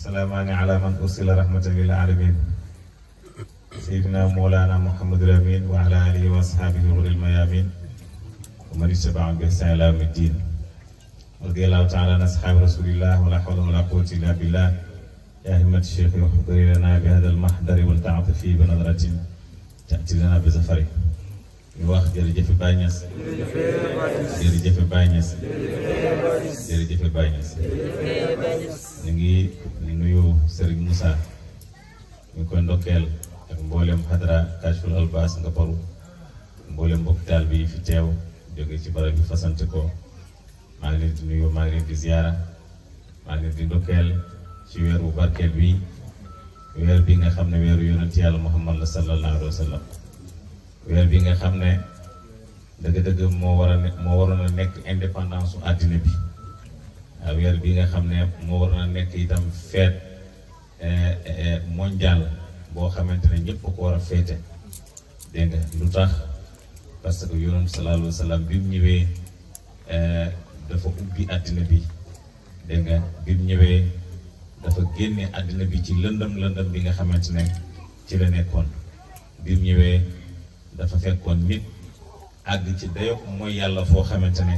salaamaani ala man ursila rahmatan lil alamin sayyidina mawlana Muhammadul Amin wa ala alihi wa ashabihi ghuril mayamin wa man ittaba'ahum bi ihsan ila yawmid din radiyallahu ta'ala an ashabi rasulillah wa la hawla wa la quwwata illa billah ya himmat shaykh yuhdiri lana bi hadha al mahdari wal ta'afifi bi nadratin ta'ti lana bi zafari ñu wax jërëjëf Baye Niass jërëjëf Baye Niass jërëjëf Baye Niass ñu ngi nuyu Serigne Moussa ñu koy ndokkeel ak mboolem xadra Kashful Albas nga paru mboolem mbokk taal bi fi teew jóge ci barab bi fasante ko maa ngi leen di nuyu maa ngi leen di ziyaara maa ngi leen di ndokkeel ci weer bu barkeel bi weer bi nga xam ne weeru yonent yàlla Muhammad la sallallahu alayhi wa sallam weer bi nga xam ne dëgg-dëgg moo waroon a nekk indépendance su àddina bi waaw weer bi nga xam ne moo waroon a nekk itam fête mondiale boo xamante ne ñëpp ko war a féete dégg nga lu tax parce que yonent sallallahu alayhi wa sallam bi mu ñëwee dafa ubbi àddina bi dégg nga bi mu ñëwee dafa génne àddina bi ci lëndëm bi nga xamante ne ci la nekkoon bi mu ñëwee dafa fekkoon nit àgg ci dayo mooy yàlla foo xamante ne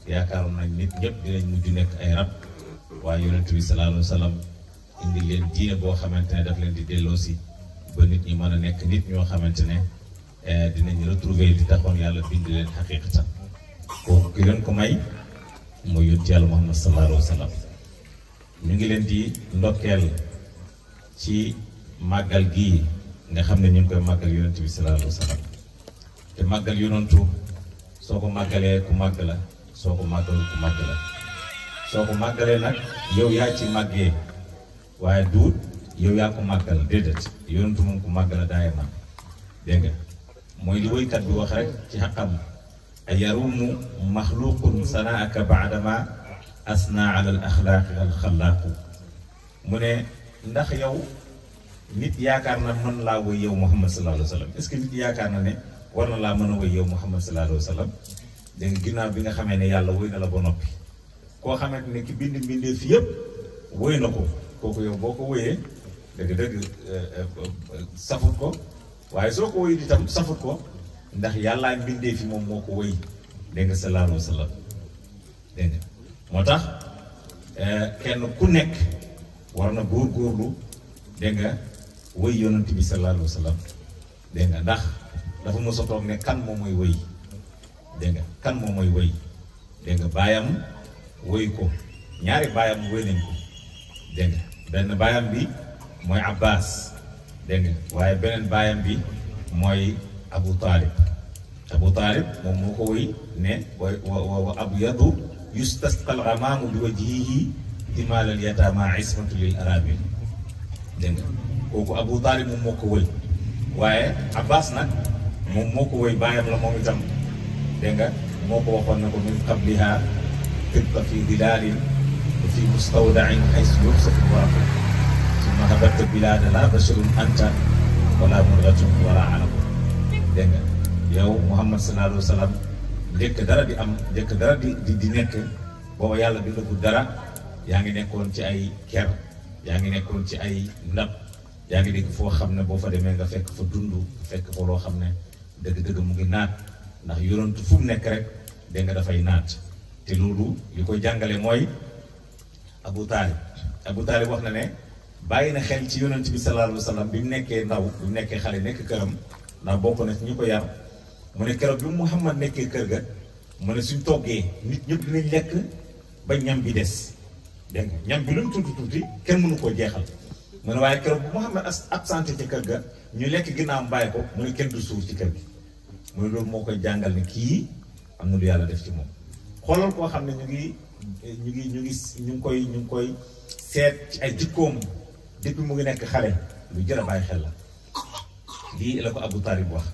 yaakaaroon nañ nit ñëpp dinañ mujj nekk ay rab waaye yonent bi sallallahu alayhi wa sallam indi leen diine boo xamante ne daf leen di delloosi ba nit ñi mën a nekk nit ñoo xamante ne dinañ retrouver di taxoon yàlla bind leen xaqiiqatan kooku ki leen ko may mooy yonent yàlla Muhammad sallallahu alayhi wa sallam ñu ngi leen di ndokkeel ci màggal gii nga xam ne ñu ngi koy màggal yonent bi sallallahu alayhi wa sallam te màggal yonentu soo ko màggalee ku màgg la soo ko màggalul ku màgg la soo ko màggalee nag yow yaa ci màggee waaye duut yow yaa ko màggal déedéet yonentu moom ku màgg la daaya man dégg nga mooy li woykat bi wax rek ci xaqam a yarumu maxluqun sanaaka baadama asna ala al axlaaqi al xalaaqu mu ne ndax yow nit yaakaar na mën laa woy yow Muhammad sallallahu alayhi wa sallam est-ce que nit yaakaar na ne war na laa mën a woy yow Muhammad sallallahu alayhi wa sallam dégg nga ginnaaw bi nga xamee ne yàlla woy na la ba noppi koo xamante ne ki bind mbindee fi yëpp woy na ko kooku yow boo ko woyee dëgg-dëgg safut ko waaye soo ko woy itam safut ko ndax yàllaa mbindee fi moom moo ko woy dégg nga sallallahu alayhi wa sallam dégg nga moo tax kenn ku nekk war na góorgóorlu dégg nga woy yonent bi sallallahu alayhi wa sallam dégg nga ndax dafa mos a toog ne kan moom mooy woy dégg nga kan moom mooy woy dégg nga baayam woy ko ñaari baayam woy nañ ko dégg nga benn baayam bi mooy Abbas dégg nga waaye beneen baayam bi mooy Abu Talib moom moo ko woy ne wa abyadu yustasqal ghamaamu bi wajhihi dimaalal yataama ismatu lil arabil dégg nga kooku Abu Talib moom moo ko woy waaye Abbas nag moom moo ko woy baayam la moom itam dégg nga moo ko waxoon na ko min qabliha tibqa fi dilaalin wa fi mustawdain haysu yuxsafu waraqu summa habatta bilaada la basharun anta wala murgatun wala alaq dégg nga yow Muhammad sallallahu alayhi wa sallam njëkk dara di am njëkk dara di nekk booba yàlla bindagul dara yaa ngi nekkoon ci ay ker yaa ngi nekkoon ci ay ndab yaa ngi dégg foo xam ne boo fa demee nga fekk fa dund fekk fa loo xam ne dëgg-dëgg mu ngi naat ndax yonentu fu mu nekk rek dégg nga dafay naat te loolu li koy jàngale mooy Abu Talib wax na ne bàyyi na xel ci yonent bi sallallahu alayhi wa sallam bi mu nekkee ndaw bi mu nekkee xale nekk këram ndax bokk na ci ñu ko yar mu ne keroog bi Muhammad nekkee kër ga mu ne suñ toggee nit ñëpp dinañ lekk ba ñam bi des dégg nga ñam bi lu mu tuuti kenn mënu koo jeexal mu ne waaye keroog bu Muhammad absenté ci kër ga ñu lekk ginnaawam bàyyi ko mu ne kenn du suuf ci kër gi mu ne loolu moo koy jàngal ne kii am na lu yàlla def ci moom xoolal koo xam ne ñu ngi koy seet ci ay jikkoom depuis mu ngi nekk xale lu jar a bàyyi xel la lii la ko Abu Talib wax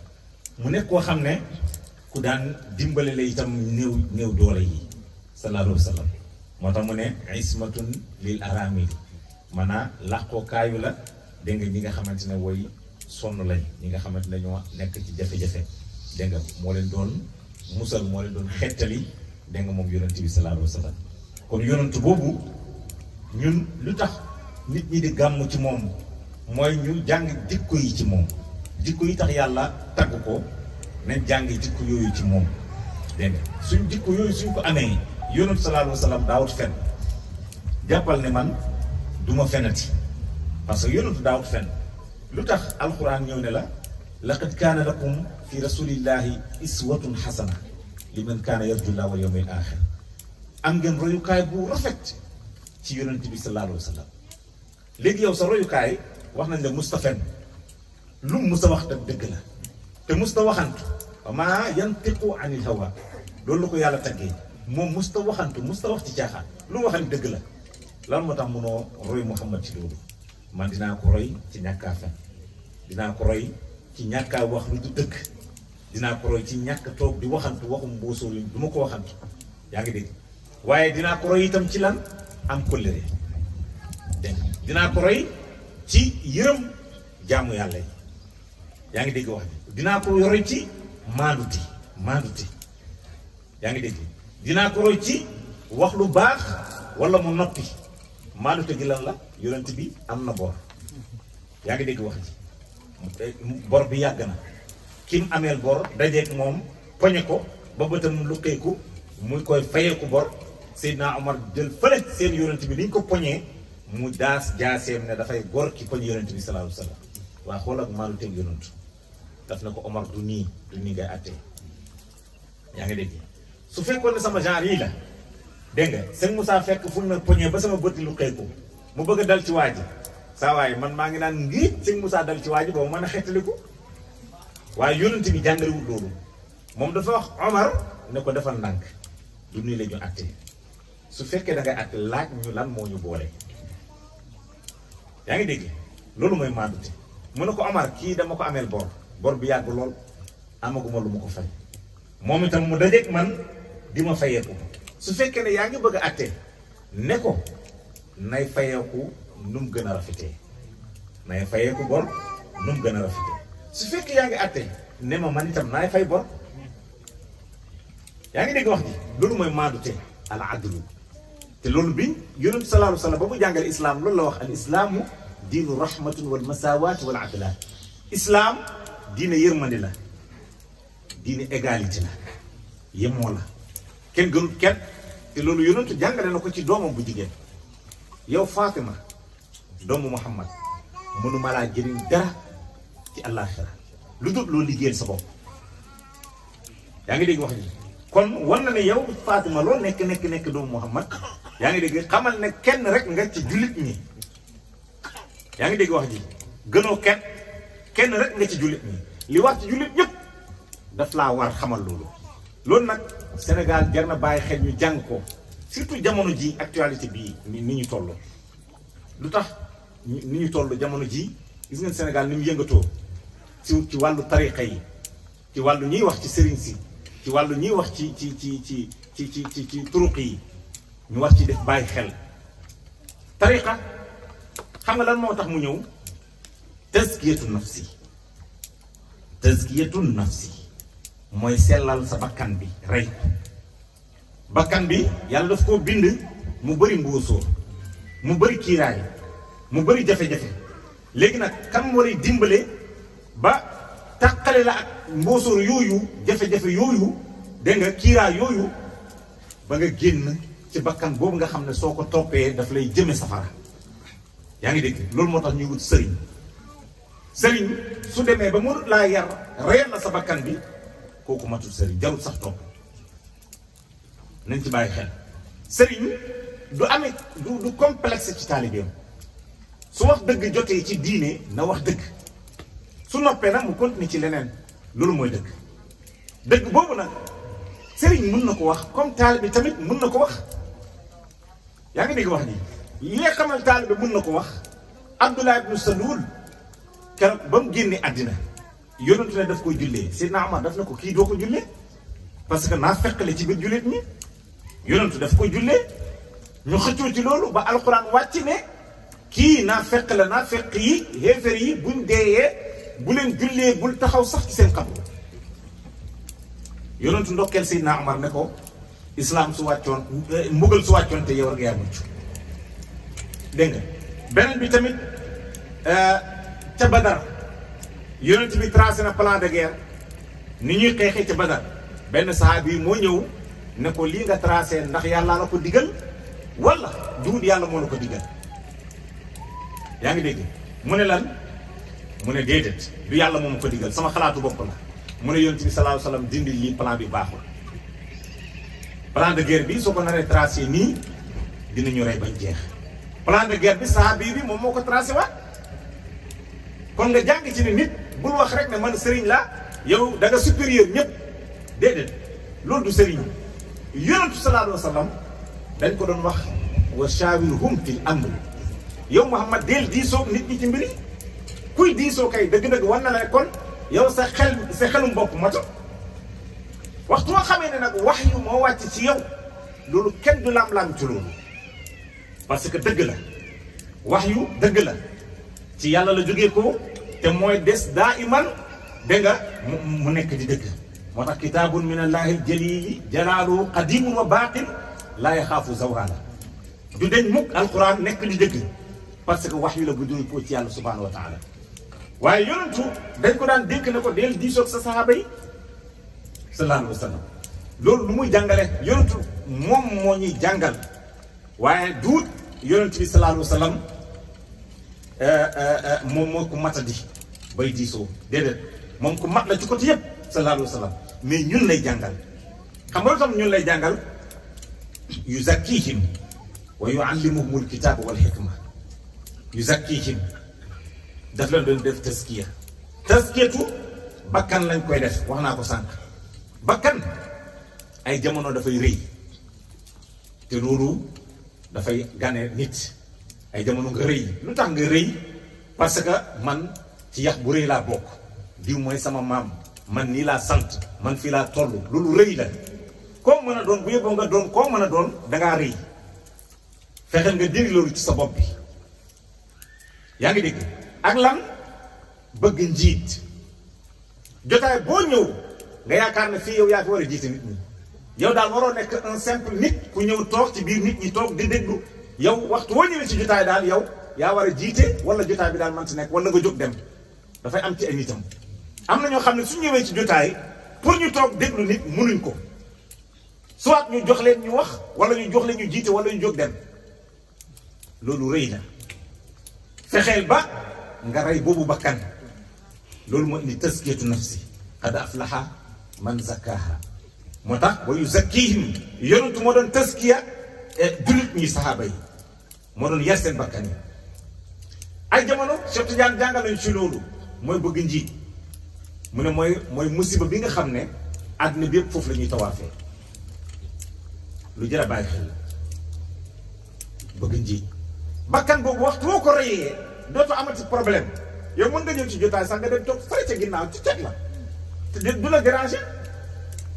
mu nekk koo xam ne ku daan dimbale la itam néew doole yi sallallahu alayhi wa sallam moo tax mu ne ismatun lil aramili maanaam làqoo kaayu la dégg nga ñi nga xamante ne woy sonn lañ ñi nga xamante ne ñoo nekk ci jafe-jafe dégg nga moo leen doon musal moo leen doon xettali dégg nga moom yonent bi sallallahu alayhi wa sallam kon yonent boobu ñun lu tax nit ñi di gàmm ci moom mooy ñu jàng jikko yi ci moom jikko yi tax yàlla tagg ko nañ jàng jikko yooyu ci moom dégg nga suñ jikko yooyu suñ ko amee yonent sallallahu alayhi wa sallam daawut fen jàppal ne man du ma fenati parce que yonent daawut fen lu tax alquran ñëw ne la laqad kaana lakum fi rasulillahi iswatun xasana liman kaana yarjullaha wal yawmil axir am ngeen royukaay bu rafet ci yonent bi sallallahu alayhi wa sallam léegi yow sa royukaay wax nañ la musta fen lu mu musta wax dëgg la te musta waxantu maa yantiqu anil hawa loolu la ko yàlla taggee moom musta waxantu musta wax ci caaxaan lu mu waxan dëgg la lan moo tax munoo roy Muhammad ci loolu man dinaa ko roy ci ñàkkaa fen dinaa ko roy ci ñàkkaa wax lu du dëgg dinaa ko roy ci ñàkk toog di waxantu waxum mboosóor yi du ma ko waxantu yaa ngi dégg waaye dinaa ko roy itam ci lan am kóllëre dégg dinaa ko roy ci yërëm jaamu yàlla yi yaa ngi dégg wax bi dinaa ko roy ci maanduti yaa ngi dégg dinaa ko roy ci wax lu baax wala mu noppi maandute gi lan la yonent bi am na bor yaa ngi dégg wax ji bor bi yàgg na kim ameel bor dajeeg moom poñe ko ba bëtam luqeeku muy koy fayeeku bor Seydina Omar jël fële seen yonent bi niñ ko poñee mu daas jaaseem ne dafay gor ki poñ yonent bi sallallahu alayhi wa sallam waa xool ak maalu teg yonent daf na ko Omar du nii ngay àttee yaa ngi dégg su fekkoon ne sama genre yii la dégg nga sëñ Moussa fekk fu mu ne poñee ba sama bëti lu xëy ko mu bëgg a dal ci waa ji saa waaye man maa ngi naan ngir sëñ Moussa dal ci waa ji boobu mën a xettaliku waaye yonent bi jàngalewul loolu moom dafa wax Omar ne ko defal ndànk du nii la ñu àttee su fekkee da ngay àtte laaj ñu lan moo ñu boole. yaa ngi dégg loolu mooy maandute mu ne ko Omar kii dama ko ameel bor bi yàgg lool amaguma lu ma ko fay moom itam mu dajeeg man di ma fayeeku su fekkee ne yaa ngi bëgg a àtte ne ko nay fayeeku nu mu gën a rafetee nay fayeeku bor nu mu gën a rafetee su fekkee yaa ngi àtte ne ma man itam naay fay bor yaa ngi dégg wax ji loolu mooy maandute al adlu te loolu bi yonent sallallahu alayhi wa sallam ba mu jàngale islam loolu la wax al islaamu diinu rahmatun wal masawaat wal adlaat islam diine yërmande la diine égalité la yemoo la kenn gënut kenn te loolu yonentu jàngale na ko ci doomam bu jigéen yow Fatima doomu Muhammad mënuma laa jëriñ dara ci àllaaxira lu dul loo liggéeyal sa bopp yaa ngi dégg wax ji kon war na ne yow Fatima loo nekk doomu Muhammad yaa ngi dégg xamal ne kenn rek nga ci jullit ñi yaa ngi dégg wax ji gënoo kenn rek nga ci jullit ñi li war ci jullit ñëpp daf laa war xamal loolu nag Sénégal jar na bàyyi xel ñu jàng ko surtout jamono ji actualité bii ni ñu toll lu tax ni ñu toll jamono ji gis ngeen Sénégal ni mu yëngatoo ci wàllu tariqa yi ci wàllu ñuy wax ci sëriñ si ci wàllu ñuy wax ci turuq yi ñu war ci def bàyyi xel tariqa xam nga lan moo tax mu ñëw tazkiyatu nafsi mooy sellal sa bakkan bi rey bakkan bi yàlla daf koo bind mu bëri mbóosóor mu bëri kiiraay mu bëri jafe-jafe léegi nag kan moo lay dimbale ba tàqale la ak mbóosóor yooyu jafe-jafe yooyu dégg nga kiiraay yooyu ba nga génn ci bakkan boobu nga xam ne soo ko toppee daf lay jëme safara yaa ngi dégg loolu moo tax ñuy wut sëriñ su demee ba mu laa yar reyal na sa bakkan bi kooku matul sëriñ jarul sax topp nañ ci bàyyi xel sëriñ du amee du complexe ci taalibeem su wax dëgg jotee ci diine na wax dëgg su noppee nag mu continuer ci leneen loolu mooy dëgg boobu nag sëriñ mun na ko wax comme taalibe tamit mun na ko wax yaa ngi dégg wax ji li nga xamal taalibe mun na ko wax Abdullah ibn Salul keroog ba mu génne àddina yonentu ne daf koy jullee Seydina Omar daf na ko kii doo ko jullee parce que naa feqale ci biir jullit ñi yonentu daf koy jullee ñu xëccoo ci loolu ba alxuraan wàcc ne kii naa feqale naa feq yi xéefar yi buñ deeyee bu leen jullee bul taxaw sax ci seen xabru yonentu ndokkeel Seydina Omar ne ko islaam su wàccoon mbugal su wàccoon te yow rek yaa mucc dégg nga beneen bi tamit ca Badar yonent bi tracé na plan de guerre ni ñuy xeexee ca Badar benn sahabi yi moo ñëw ne ko lii nga tracé ndax yàlla la ko digal wala duut yàlla moo la ko digal yaa ngi dégg mu ne lan mu ne déedéet du yàlla moo ma ko digal sama xalaatu bopp la mu ne yonent bi sallallahu alayhi wasallam dindi lii plan bi baaxul plan de guerre bi soo ko naree tracé nii dinañu rey bañ jeex plan de guerre bi sahabi bi moom moo ko tracé waat kon nga jàng ci ne nit bul wax rek ne man sëriñ la yow da nga supérieur ñëpp déedéet loolu du sëriñ yonent bi sallallahu alayhi wasallam dañ ko doon wax wa shawirhum fil amri yow Muhammad del diisoo nit ñi ci mbiri kuy diisoo kay dëgg-dëgg war na la kon yow sa xelum bopp moto waxtu nga xamee ne nag wax yu moo wàcc ci yow loolu kenn du lam-lam ci loolu parce que dëgg la wax yu dëgg la ci yàlla la jógee ko te mooy des daa iman dégg nga mu nekk di dëgg moo tax kitaabun min allahi jalili jalaalu qadimun wa baaqin laa yaxaafu zawala du deñ mukk alquran nekk di dëgg parce que wax yu la bu jógee ko ci yàlla subhanahu wa taala waaye yonentu dañ ko daan dénk ne ko del diisoog sa sahaaba yi sallallahu alayhi wa sallam loolu lu muy jàngale yonentu moom moo ñuy jàngal waaye duut yonentu bi sallallahu alayhi wa sallam moom moo ko matadi bay diisoo déedéet moom ko mat la ci côté yëpp sallallahu alayhi wa sallam mais ñun lay jàngal xam nga lu tax ñun lay jàngal yuzakkihim wa yuallimuhumul kitaaba wal hikma yuzakkihim daf leen doon def taskiya taskiyatu bakkan lañ koy def wax naa ko sànq bakkan ay jamono dafay rëy te loolu dafay gane nit ay jamono nga rëy lu tax nga rëy parce que man ci yax bu rëy laa bokk diw mooy sama maam man nii laa sant man fii laa toll loolu rëy la koo mën a doon bu yóbboo nga doon koo mën a doon dangaa rëy fexeel nga diri loolu ci sa bopp bi yaa ngi dégg ak lan bëgg njiit jotaay boo ñëw nga yaakaar ne fii yow yaa fi war a jiite nit ñi yow daal waroo nekk un simple nit ku ñëw toog ci biir nit ñi toog di déglu yow waxtu woo ñëwee ci jotaay daal yow yaa war a jiite wala jotaay bi daal man ci nekk wala nga jóg dem dafay am ci ay nitam am na ñoo xam ne su ñëwee ci jotaay pour ñu toog déglu nit mënuñ ko soit ñu jox leen ñu wax wala ñu jox leen ñu jiite wala ñu jóg dem loolu rëy na fexeel ba nga rey boobu bakkan loolu moo indi taskiyatu nafsi qad aflaha man zakkaha moo tax wa yuzakkihim yonentu moo doon taskiya jullit ñi saxaaba yi moo doon yar seen bakkan yi ay jamono Cheikh Tidiane jàngal nañu ci loolu mooy bëgg njiit mu ne mooy musiba bi nga xam ne àdduna bi yëpp foofu la ñuy tawaafee lu jar a bàyyi xel bëgg njiit bakkan boobu waxtu woo ko reyee dootoo amati problème yow mën nga ñëw ci jotaay sax nga dem toog fële ca ginnaaw ci teg la te du la déranger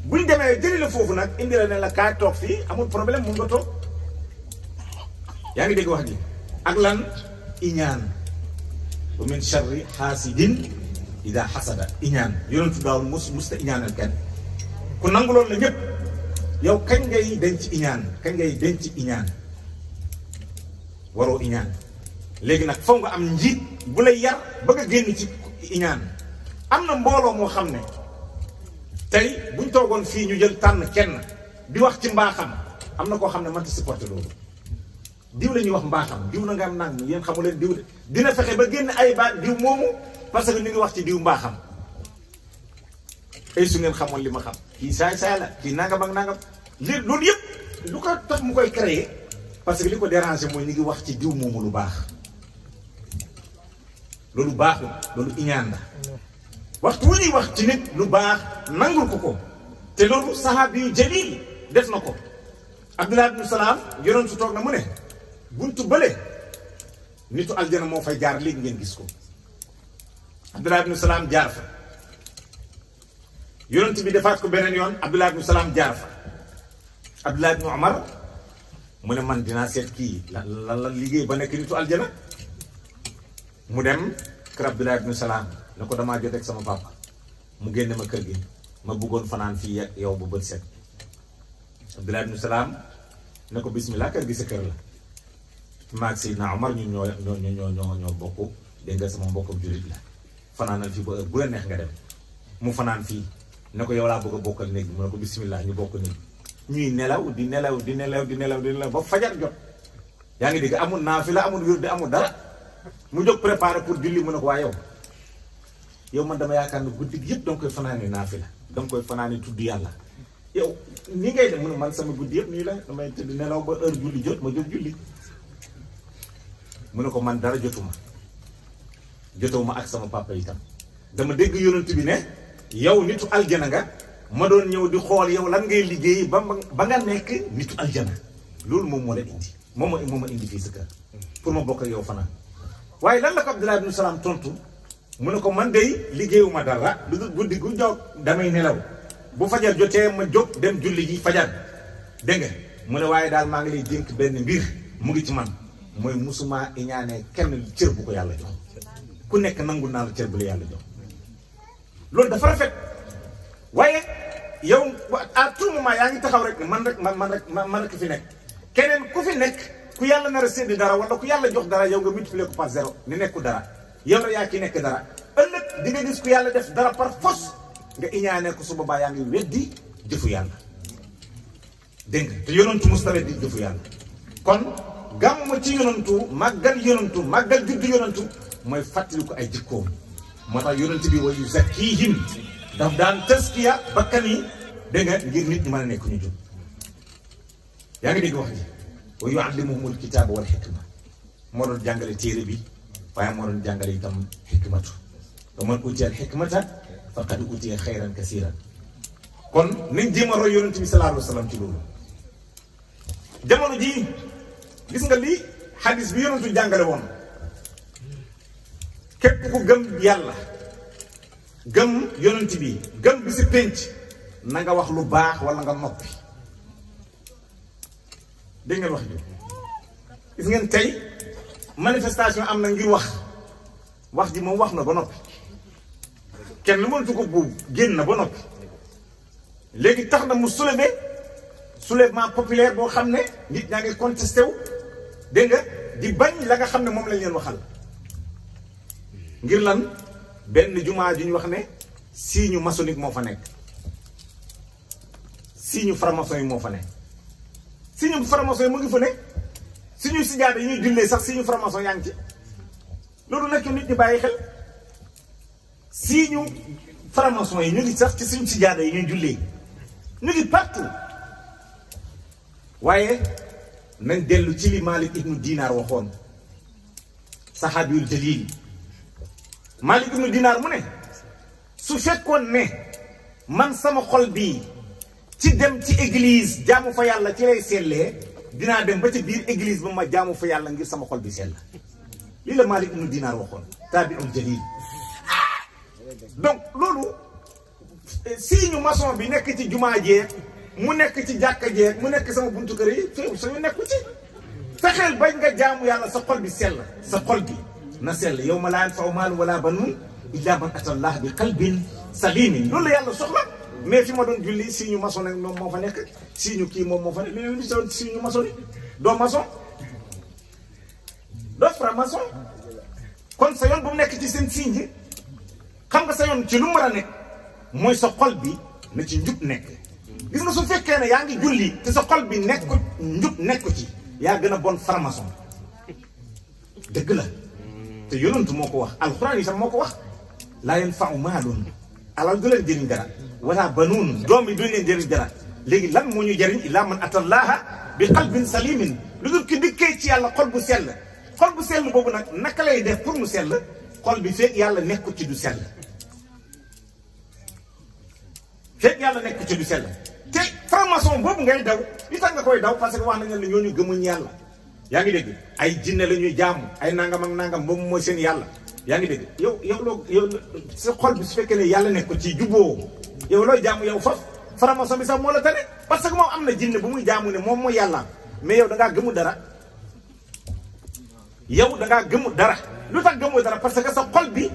buñ demee jëli la foofu nag indi la ne la kaay toog fii amul problème mun nga toog yaa ngi dégg wax ji ak lan iñaan wa min sharri xaasidin ida xasada iñaan yonentu daawul musta iñaanal kenn ku nangu loolu la ñëpp yow kañ ngay denc iñaan kañ ngay denc iñaan waroo iñaan léegi nag foog nga am njiit bu lay yar bëgg a génn ci iñaan am na mbooloo moo xam ne tey buñ toogoon fii ñu jël tànn kenn di wax ci mbaaxam am na koo xam ne mënta supporter loolu diw la ñuy wax mbaaxam diw la nga am nang yéen xamu leen diw de dina fexe ba génn ay baat diw moomu parce que ñu ngi wax ci diw mbaaxam ay su ngeen xamoon li ma xam kii saay la kii nangam ak nangam li loolu yëpp lu ko tax mu koy créer parce que li ko déranger mooy ñu ngi wax ci diw moomu lu baax loolu baaxul loolu iñaan la waxtu wu ñuy wax ci nit lu baax nangul ko te loolu saxaabi yu jalil def na ko Abdullah ibn Salaam yoroon su toog na mu ne buntu bële nitu aljana moo fay jaar léegi ngeen gis ko Abdullah ibn Salaam jaar fa yonent bi defaat ko beneen yoon Abdullah ibn Salaam jaar fa Abdullah ibn Umar mu ne man dinaa seet kii lan la liggéey ba nekk nitu aljana mu dem kër Abdullah ibn Salaam ne ko damaa jot ak sama papa mu génne ma kër gi ma bëggoon fanaan fii ak yow bu bët set Abdullah ibn Salaam ne ko bismillah kër gi sa kër la maag Seydina Omar ñun ñoo bokk dégg nga sama mbokk jullit la fanaanal fii ba heure bu la neex nga dem mu fanaan fii ne ko yow laa bëgg a bokkal néeg bi mu ne ko bismillah ñu bokk néeg ñuy nelaw di nelaw ba fajar jot yaa ngi dégg amul naafila amul wirde amul dara mu jóg préparé pour julli mu ne ko waa yow man dama yaakaar ne guddi gi yëpp danga koy fanaane naafila danga koy fanaane tudd yàlla yow ni ngay dem mu ne man sama guddi yëpp nii la damay tëdd nelaw ba heure julli jot ma jóg julli mu ne ko man dara jotuma ak sama papa itam dama dégg yonent bi ne yow nitu aljana nga ma doon ñëw di xool yow lan ngay liggéey ba nga nekk nitu aljana loolu moom moo la indi moom ma indi fii sa kër pour ma bokk ak yow fanaan waaye lan la ko Abdullah ibn Salaam tontu mu ne ko man dey liggéeyuma dara lu dul guddi gu jóg damay nelaw bu fajar jotee ma jóg dem julli ji fajar dégg nga mu ne waaye daal maa ngi lay dénk benn mbir mu ngi ci man mooy musuma iñaane kenn cër bu ko yàlla jox ku nekk nangu naa la cër bu la yàlla jox loolu dafa rafet waaye yow à tout moment yaa ngi taxaw rek ne man rek fi nekk keneen ku fi nekk ku yàlla nar a séddi dara wala ku yàlla jox dara yow nga multiplier ko par zéro ni nekku dara yow la yaa ki nekk dara ëllëg di nga gis ku yàlla def dara par force nga iñaane ko su boobaa yaa ngi weddi jëfu yàlla dégg nga te yonantu mustawe di jëfu yàlla kon gàmm ci yonantu màggal juddu yonantu mooy fàttali ko ay jikkoom moo tax yonent bi wa yuzakkihim daf daan taskiya bakkan yi dégg nga ngir nit ñi mën a nekk ñu jub yaa ngi dégg wax ji wa yuallimuhumul kitaaba wal hikma moo doon jàngale téere bi waaye moo doon jàngale itam hikmatu wa man utiya al hikmata faqad utiya xayran kasiran kon nañ jéem a roy yonent bi sallallahu alayhi wa sallam ci loolu jamono jii gis nga lii xadis bi yonentu jàngale woon képp ku gëm yàlla gëm yonent bi gëm bi si pénc na nga wax lu baax wala nga noppi dégg ngeen wax ji gis ngeen tey manifestation am na ngir wax ji moom wax na ba noppi kenn mënatu ko buub génn na ba noppi léegi tax na mu soulèvement populaire boo xam ne nit ñaa ngi contesté wu dégg nga di bañ la nga xam ne moom lañ leen waxal ngir lan benn jumaa ju ñu wax ne signe maçonnique moo fa nekk signe franc-maçon yi moo fa nekk signe franc-maçon yi mu ngi fa nekk suñu sijaada yi ñuy jullee sax signe franc-maçon yaa ngi ci loolu nekk nit ñi bàyyi xel signe franc-maçon yi ñu ngi sax ci suñu sijaada yi ñuy jullee ñu ngi partout waaye nañ dellu ci li Malik ibnu Dinar waxoon saxaabiyul jalil Malik ibnu Dinar mu ne su fekkoon ne man sama xol bii ci dem ci église jaamu fa yàlla ci lay sellee dinaa dem ba ci biir église ba ma jaamu fa yàlla ngir sama xol bi sell lii la Malik ibnu Dinar waxoon taabiul jalil donc loolu signe maçon bi nekk ci jumaa jee mu nekk ci jàkka jeeg mu nekk sama buntu kër yi féew suñu nekku ci fexeel bañ nga jaamu yàlla sa xol bi sell sa xol bi na sell yawma laa yanfa'u maalun wala banuun illaa man ataa Allaha bi qalbin salimin loolu la yàlla soxla mais fi ma doon julli signe maçon nag moom moo fa nekk signe kii moom moo fa nekk li sa signe maçon yi doo maçon doo franc-maçon kon sa yoon bu mu nekk ci seen signe xam nga sa yoon ci lu mu war a nekk mooy sa xol bi na ci njub nekk gis nga su fekkee ne yaa ngi julli te sa xol bi nekku njub nekku ci yaa gën a bon franc-maçon dëgg la te yonentu moo ko wax alxuraan yi sax moo ko wax laa yanfa'u maalun alal du leen jëriñ dara wala banuun doom yi duñ leen jëriñ dara léegi lan moo ñu jëriñ illaa man ataa Allaha bi qalbin salimin lu dul ki dikkee ci yàlla xol bu sell boobu nag naka lay def pour mu sell xol bi fekk yàlla nekku ci du sell fekk yàlla nekku ci du sell te franc-maçon boobu ngay daw li tax nga koy daw parce que wax nañ ne ñooñu gëmuñ yàlla yaa ngi dégg ay jinne la ñuy jaamu ay nangam ak nangam boobu mooy seen yàlla yaa ngi dégg yow sa xol bi su fekkee ne yàlla nekk ko ci juboo yow looy jaamu yow faf franc-maçon bi sax moo la tane parce que moom am na jinne bu muy jaamu ne moom mooy yàlla mais yow da ngaa gëmu dara lu tax gëmu dara parce que sa xol bi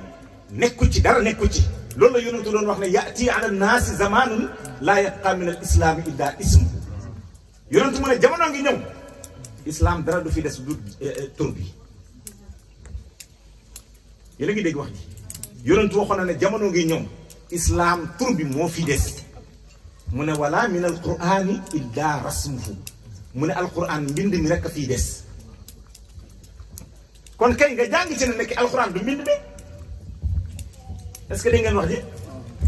nekku ci dara nekku ci loolu la yonentu doon wax ne ya'ti ala naasi zamanun laa yabqa min al islaami illa ismu yonentu mu ne jamono ngi ñëw islam dara du fi des du tur bi yéen a ngi dégg wax ji yonentu waxoon na ne jamono ngi ñëw islam tur bi moo fi des mu ne wala min alqurani illa rasmuhu mu ne alquran mbind mi rek a fii des kon kay nga jàng ci ne nekk alquran du mbind mi est-ce que dégg ngeen wax ji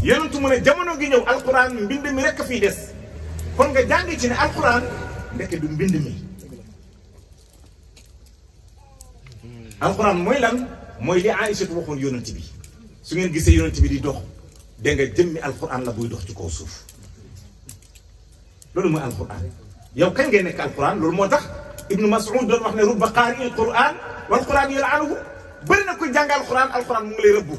yonentu mu ne jamono gi ñëw alquran mbind mi rek a fii des kon nga jàng ci ne alquran ndekk du mbind mi alquran mooy lan mooy li Aïcha waxoon yonent bi su ngeen gisee yonent bi di dox dégg nga jëmmi alquran la buy dox ci kaw suuf loolu mooy alquran yow kañ ngay nekk alquran loolu moo tax Ibnu Mas'ud doon wax ne rubba qaari'il quran wal quran yal'anuhu bëri na ko jàng alquran mu ngi lay rëbbu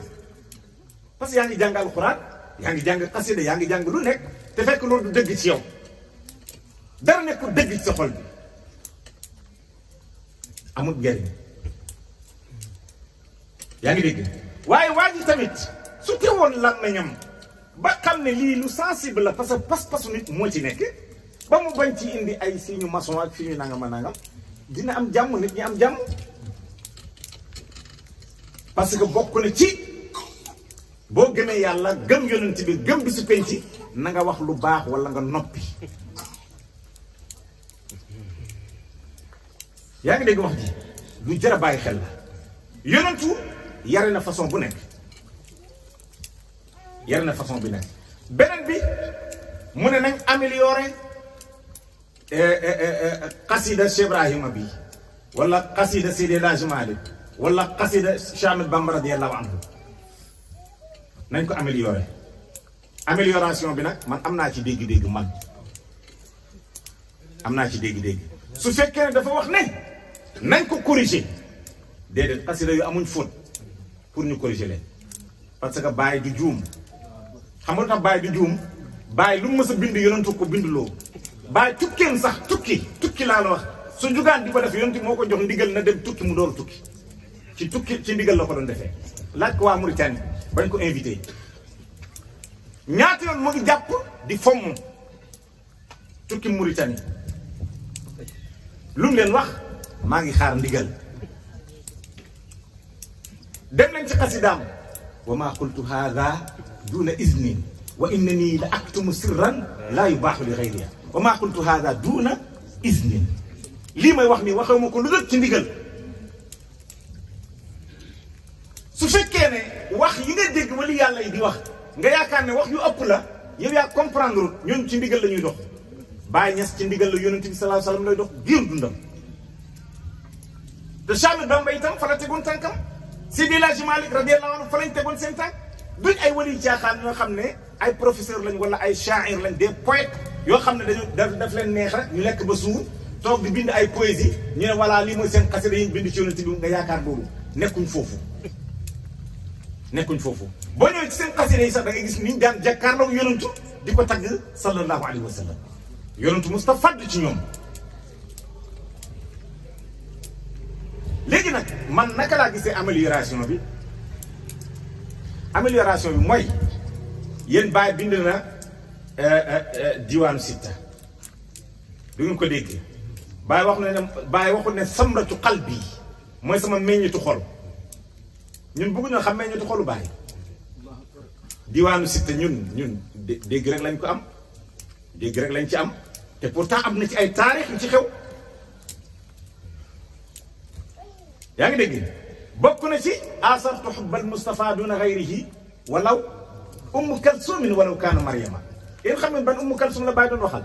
parce que yaa ngi jàng alquran yaa ngi jàng xasida yaa ngi jàng lu nekk te fekk loolu du dëgg ci yow dara nekkul dëgg ci sa xol bi amul njariñ yaa ngi dégg waaye waa ji tamit su teewoon làmmiñam ba xam ne lii lu sensible la parce que pas-pasu nit moo ci nekk ba mu bañ ci indi ay signe maçon ak fi ñu nangam a nangam dina am jàmm nit ñi am jàmm parce que bokk na ci boo gëmee yàlla gëm yonent bi gëm bi su penc na nga wax lu baax wala nga noppi yaa ngi dégg wax ji lu jar a bàyyi xel la yonentu yare na façon bu nekk yare na façon bi nekk beneen bi mu ne nañ améliorer xasida Cheikh Ibrahima bi wala xasida Seydi El Hadji Malick wala xasida Cheikh Ahmed Bamba radiyallahu anhu nañ ko améliorer amélioration bi nag man am naa ci dégg-dégg man am naa ci dégg-dégg su fekkee ne dafa wax ne nañ ko corriger déedéet xasida yu amuñ faute pour ñu corriger leen parce que Baye du juum xam nga tax Baye du juum Baye lu mu mës a bind yonentu ko bindloo Baye tukkeem sax tukki laa la wax su jugaan di ko def yonentu moo ko jox ndigal na dem tukki mu door tukki ci ndigal la ko doon defee laaj ko waa Mauritanie bañ ko invité ñaata yoon mu ngi jàpp di fomm tukki Mauritanie lu mu leen wax maa ngi xaar ndigal dem nañ ci xasidaam wa maa qultu haada duna iznin wa innani la aktumu sirran laa yubaaxu li xayriya wa maa qultu haada duna iznin lii may wax nii waxewuma ko lu dul ci ndigal su fekkee ne wax yi nga dégg wali yàlla yi di wax nga yaakaar ne wax yu ëpp la yow yaa comprendre ñun ci ndigal la ñuy dox Baay Ñas ci ndigal la yonent bi sallallahu alayhi wasallam lay dox biir dundam te Cheikh Ahmed Bamba itam fa la tegoon tànkam Seydi El Hadji Malick radiyallahu anhu fa lañ tegoon seen tànk duñ ay wali caaxaan yoo xam ne ay professeur lañ wala ay sha'ir lañ des poètes yoo xam ne dañu daf leen neex rek ñu lekk ba suur toog di bind ay poésie ñu ne voilà lii mooy seen xasida yi bind ci yonent bi nga yaakaar boobu nekkuñ foofu boo ñëwee ci seen xasida yi sax da ngay gis ni ñu daan jàkkaarloog yonentu di ko tagg sallallahu alayhi wa sallam yonentu Mustafa fadd ci ñoom léegi nag man naka laa gisee amélioration bi mooy yéen Baye bind na diwaanu Sitta du ngeen ko dégg Baye waxul ne samratu qalbi mooy sama meññitu xol ñun bëgg ñoo xam meññitu xolu Baye diwaanu Sitta ñun dégg rek lañ ko am dégg rek lañ ci am te pourtant am na ci ay taarix yu ci xew yaa ngi dégg bokk na ci asartu xubbal Mustafa duna xayrihi walaw Ummu Kalsumin walaw kaana Mariama yéen xam ngeen ban Ummu Kalsum la Baye doon waxal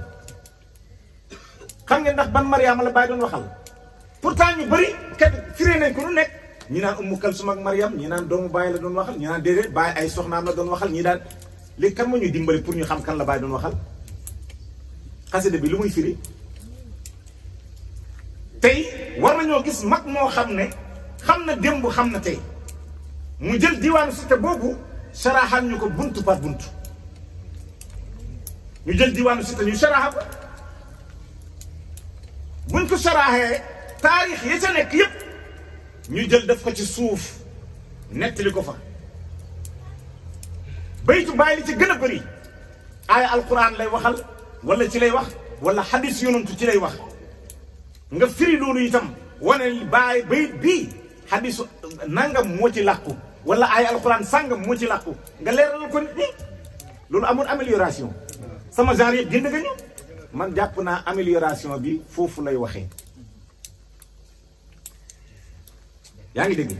xam ngeen ndax ban Mariama la Baye doon waxal pourtant ñu bëri kat firee nañ ko lu nekk ñi naan Ummu Kalsum ak Mariam ñi naan doomu Baye la doon waxal ñi naan déedéet Baye ay soxnaam la doon waxal ñi daan léegi kan moo ñu dimbali pour ñu xam kan la Baye doon waxal xasida bi lu muy firi tey war nañoo gis mag moo xam ne xam na démb xam na tey mu jël diwaanu Sitta boobu saraxal ñu ko buntu par buntu ñu jël diwaanu Sitta ñu saraxa ko buñ ko saraxee taarix yi sa nekk yépp ñu jël def ko ci suuf nettali ko fa baytu Baay li ci gën a bëri aaya alquran lay waxal wala ci lay wax wala xadis yonantu ci lay wax nga firi loolu itam wane baay bayit bii xadisu nangam moo ci làqu wala ay alxuraan sàngam moo ci làqu nga leeral ko nit ñi loolu amul amélioration sama genre yëpp jënd nga ñu man jàpp naa amélioration bi foofu lay waxee yaa ngi dégg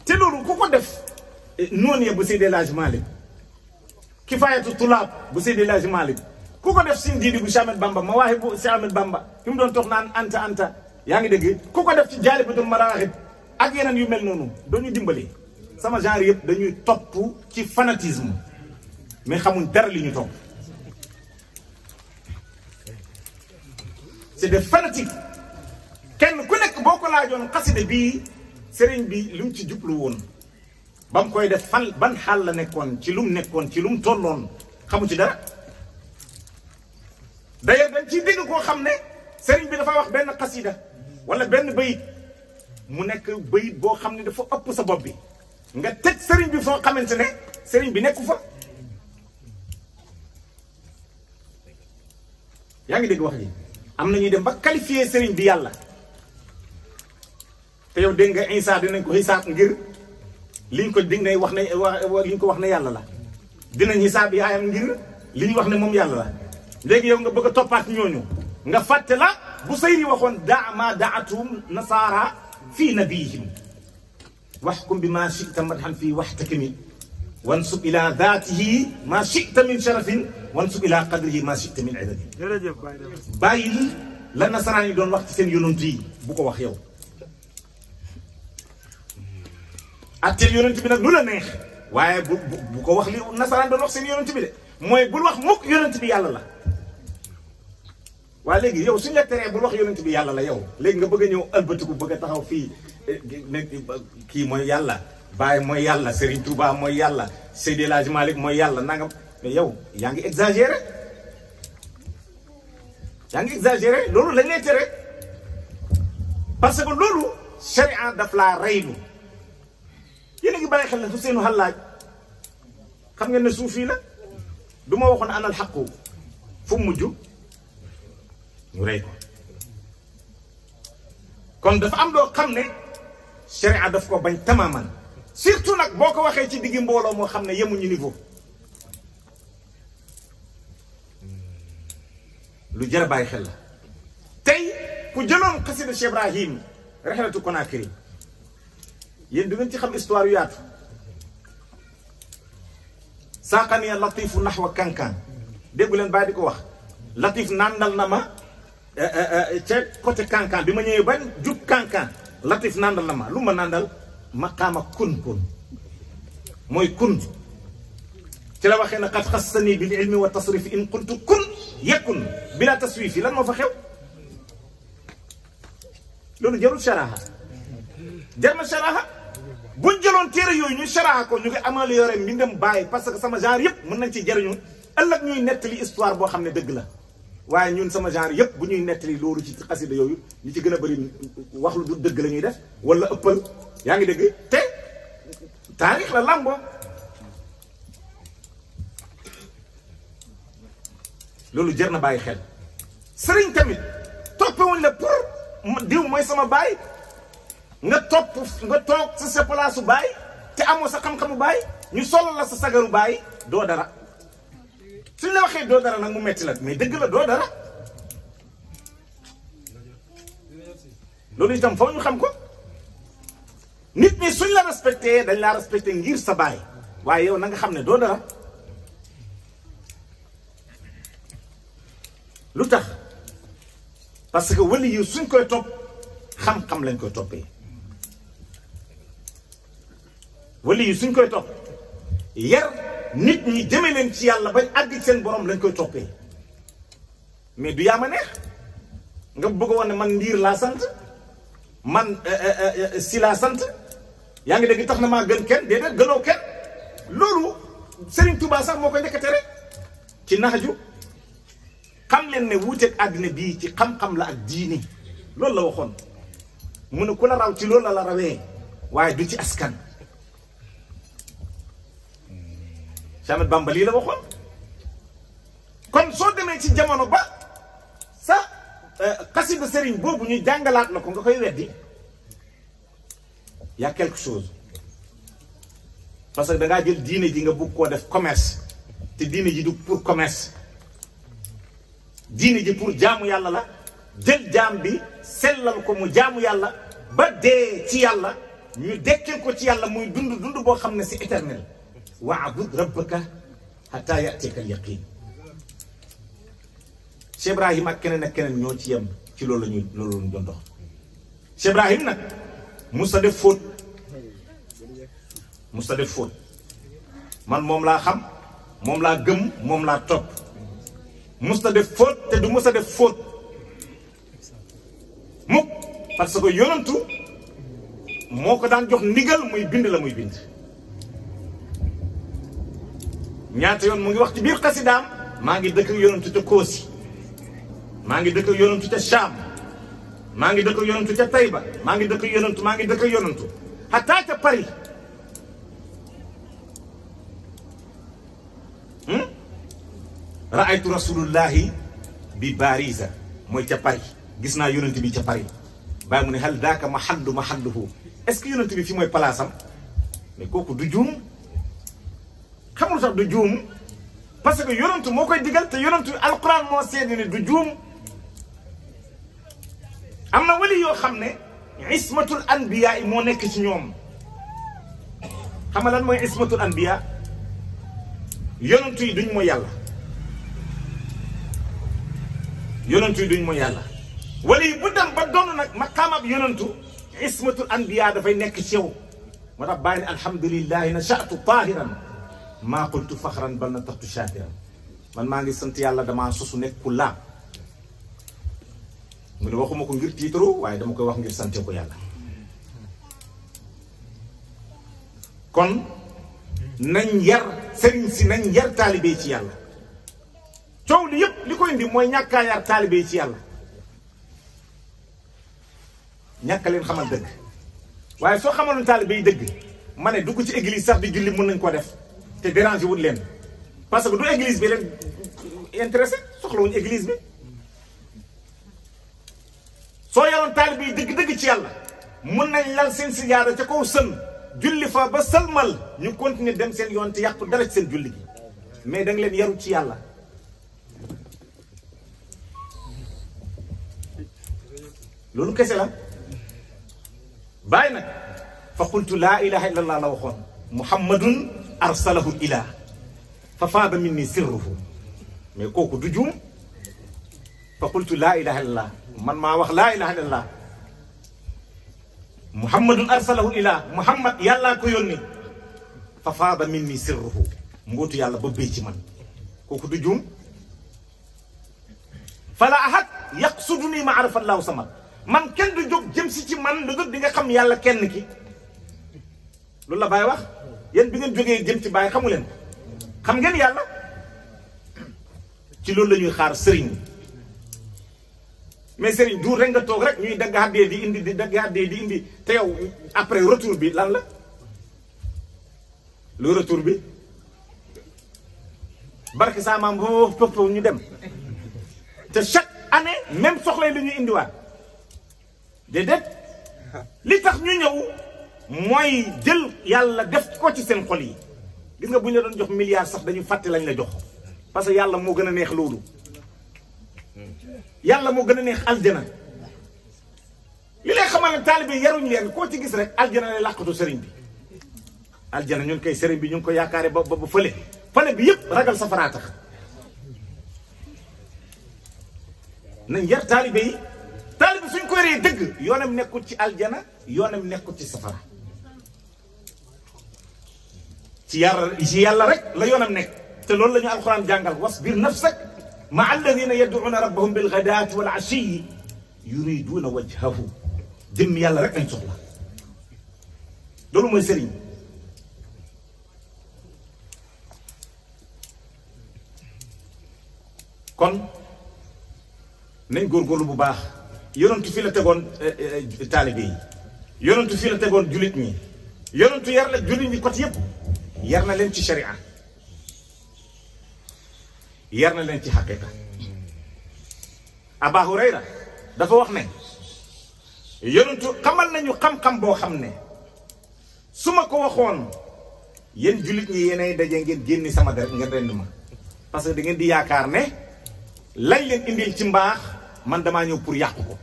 te loolu ku ko def noonu ya bu Seydi El Hadji Malick Kifaayatu Tulaab bu Seydi El Hadji Malick ku ko def sin diidi bu Cheikh Ahmed Bamba Mawaahibu Cheikh Ahmed Bamba fi mu doon toog naan anta anta yaa ngi dégg ku ko def ci Jaalibatul Maraaxib ak yeneen yu mel noonu dañuy dimbali sama genre yëpp dañuy topp ci fanatisme mais xamuñ dara li ñu topp c'est des fanatiques kenn ku nekk boo ko laajoon xasida bii sëriñ bi lu mu ci jublu woon ba mu koy def fan ban xaal la nekkoon ci lu mu nekkoon ci lu mu tolloon xamu ci dara d'ailleurs dañ ciy dégg koo xam ne sëriñ bi dafa wax benn xasida wala benn bayit mu nekk bayit boo xam ne dafa ëpp sa bopp bi nga teg sëriñ bi foo xamante ne sëriñ bi nekku fa yaa ngi dégg wax ji am na ñuy dem ba qualifier sëriñ bi yàlla te yow dégg nga Isa dinañ ko xisaab ngir liñ ko dig ne wax ne liñ ko wax ne yàlla la dinañ xisaab yaayam ngir liñ wax ne moom yàlla la léegi yow nga bëgg a toppaat ñooñu nga fàtte la bu Seydi waxoon daa ma daatum nasaara fii nabiyihim waxkum bi ma chita madhan fii waxtakimi wansub ila daatihi ma chita min sharafin wansub ila qadrihi ma chita min idami bàyyil la nasaraan yi doon wax ci seen yonent yi bu ko wax yow atteel yonent bi nag lu la neex waaye bu ko wax li nasaraan doon wax seen yonent bi de mooy bul wax mukk yonent bi yàlla la waaye léegi yow suñu la teree bul wax yonent bi yàlla la yow léegi nga bëgg a ñëw ëlbatiku bëgg a taxaw fii ne kii mooy yàlla Baye mooy yàlla Serigne Touba mooy yàlla Seydi El Hadji Malick mooy yàlla nangam mais yow yaa ngi exagéré loolu lañ lay tere parce que loolu sharia daf laa reylu yéen a ngi bàyyi xel ne Ousseynou Hallaaj xam ngeen ne suufi la du ma waxoon anal xaqu fu mu mujj ñu rey ko kon dafa am loo xam ne sharia daf ko bañ tamaman surtout nag boo ko waxee ci diggi mbooloo moo xam ne yemuñu niveau lu jar a bàyyi xel la tey ku jëloon xasida Cheikh Ibrahim Rihlatu Konakri yéen du ngeen ci xam histoire yu yaatu saaqaniya latifu naxwa kankan déggu leen bàyyi di ko wax latif nàndal na ma ca côté kankan bi ma ñëwee ba jub kankan latif nàndal na ma lu ma nàndal maqaama kun mooy kun ci la waxee na qad xassani bil ilmi wa tasrifi in qultu kun yakun bila taswifi lan moo fa xew loolu jarul sharaha jar na sharaha buñ jëloon téere yooyu ñu sharaha ko ñu ngi amélioré mbindam bàyyi parce que sama genre yëpp mën nañ ci jëriñu ëllëg ñuy nettali histoire boo xam ne dëgg la waaye ñun sama genre yëpp bu ñuy nettali loolu ci xasida yooyu li ci gën a bëri wax lu du dëgg la ñuy def wala ëppal yaa ngi dégg te taarix la làmboo loolu jar na bàyyi xel sëriñ tamit toppewuñ la pour diw mooy sama baay nga toog sa palaasu baay te amoo sa xam-xamu baay ñu solo la sa sagaru baay doo dara suñ la waxee doo dara nag mu metti la mais dëgg la doo dara loolu itam foofu ñu xam ko nit ñi suñ la respecté dañ laa respecté ngir sa baay waaye yow na nga xam ne doo dara lu tax parce que wali yi suñ koy topp xam-xam lañ koy toppee wali yi suñ koy topp yar nit ñi jëme leen ci yàlla bañ àgg seen borom lañ koy toppee mais du yaa ma neex nga bëgg woon ne man ndiir laa sant man si laa sant yaa ngi dégg tax na maa gën kenn déedéet gënoo kenn loolu Serigne Touba sax moo koy njëkk a tere ci naxaju xam leen ne wuuteeg àddina bii ci xam-xam la ak diini loolu la waxoon mu ne ku la raw ci loolu la rawee waaye du ci askan Cheikh Ahmed Bamba lii la waxoon kon soo demee ci jamono ba sa xasida sëriñ boobu ñu jàngalaat la ko nga koy weddi y a quelque chose parce que da ngaa jël diine ji nga bugg koo def commerce te diine ji du pour commerce diine ji pour jaamu yàlla la jël jaam bi sellal ko mu jaamu yàlla ba dee ci yàlla ñu dekkil ko ci yàlla muy dund dund boo xam ne c'est éternel wa'bud rabbaka hatta ya'tiyaka al-yaqin Cheikh Ibrahim ak keneen ñoo ci yem ci loolu la ñu doon dox Cheikh Ibrahim nag musta def fóot man moom laa xam moom laa gëm moom laa topp musta def fóot te du musta def fóot mukk parce que yonantu moo ko daan jox ndigal muy bind la muy bind ñaata yoon mu ngi wax ci biir xasidaam maa ngi dëkk yonantu ca Koosi maa ngi dëkk yonantu ca Shaam maa ngi dëkk yonantu ca Tayba maa ngi dëkk yonantu hatta ca Paris raaytu rasulullahi bi Bariza mooy ca Paris gis naa yonent bi ca Paris bàyyi mu ne hal daaka mahalluhu est-ce que yonent bi fi mooy palaasam mais kooku du juum xamul sax du juum parce que yonent moo koy digal te yonent alquran moo seede ne du juum am na wali yoo xam ne ismatul anbiya yi moo nekk ci ñoom xam nga lan mooy ismatul anbiya yonent yi duñ mooy yàlla wali bu dem ba doon nag maqaamab yonentu ismatul anbiya dafay nekk ci yow moo tax bàyyi ne alhamdulillahi nachatu tahiran maa qultu faxran bal na taxtu shakiran man maa ngi sant yàlla damaa sosu nekk ku laab mu ne waxuma ko ngir tiitaro waaye dama koy wax ngir sante ko yàlla kon nañ yar sëriñ si nañ yar taalibe ci yàlla coow li yëpp li koy indi mooy ñàkkaa yar taalibe ci yàlla ñàkka leen xamal dëgg waaye soo xamaloon taalibe yi dëgg ma ne dugg ci église sax di julli mën nañ ko def te déranger wut leen parce que du église bi leen intéressé soxlawuñu église bi soo yaroon taalibe yi dëgg-dëgg ci yàlla mën nañ lal seen sijaada ca kaw sën julli fa ba sëlmal ñu continuer dem seen yoon te yàqu dara ci seen julli gi mais da nga leen yaru ci yàlla loolu kese la bàyyi nag fa qultu laa ilaha illa allah la waxoon muhammadun arsalahu ilah fa faada minni sirruhu mais kooku du juum fa qultu laa ilaha illa allah man maa wax laa ilaha illa allah muhammadun arsalahu ilah muhammad yàllaa ko yónni fa faada minni sirruhu mbootu yàlla ba béy ci man kooku du juum fala ahad yaqsuduni ma arafa allahu samad man kenn du jóg jëm si ci man lu dul di nga xam yàlla kenn ki loolu la Baye wax yéen bi ngeen jógee jëm ci Baye xamu leen xam ngeen yàlla ci loolu la ñuy xaar sëriñ mais sëriñ duur rek nga toog rek ñuy dagg haddee di indi di dagg haddee di indi te yow après retour bi lan la le retour bi barke saa maam pëpp ñu dem te chaque année même soxla la ñuy indiwaat déedéet li tax ñu ñëw mooy jël yàlla def ko ci seen xol yi gis nga bu ñu la doon jox milliard sax dañu fàtte lañ la jox parce que yàlla moo gën a neex loolu yàlla moo gën a neex aljana li lay xamal ne taalibe yaruñ leen koo ci gis rek aljana lay làqatu sëriñ bi aljana ñun koy sëriñ bi ñu ngi ko yaakaare ba fële bi yëpp ragal safara tax nañ yar taalibe yi taalibe suñ ko yoree dëgg yoonam nekkul ci aljana yoonam nekkul ci safara ci yàlla rek la yoonam nekk te loolu la ñu alxuraan jàngal wasbir nafsak ma alladina yad'una rabbahum bil ghadaati wal ashiyyi yuriduna wajhahu jëm yàlla rek lañ soxla loolu mooy sëriñ kon nañ góorgóorlu bu baax yonentu fii la tegoon taalibe yi yonentu fii la tegoon jullit ñi yonentu yar la jullit ñi côté yëpp yar na leen ci sharia yar na leen ci xaqiqa Aba Hurayra dafa wax ne yonentu xamal nañu xam-xam boo xam ne su ma ko waxoon yéen jullit ñi yéenay daje ngeen génni sama deret ngeen rend ma parce que da ngeen di yaakaar ne lañ leen indil ci mbaax man damaa ñëw pour yàqu ko.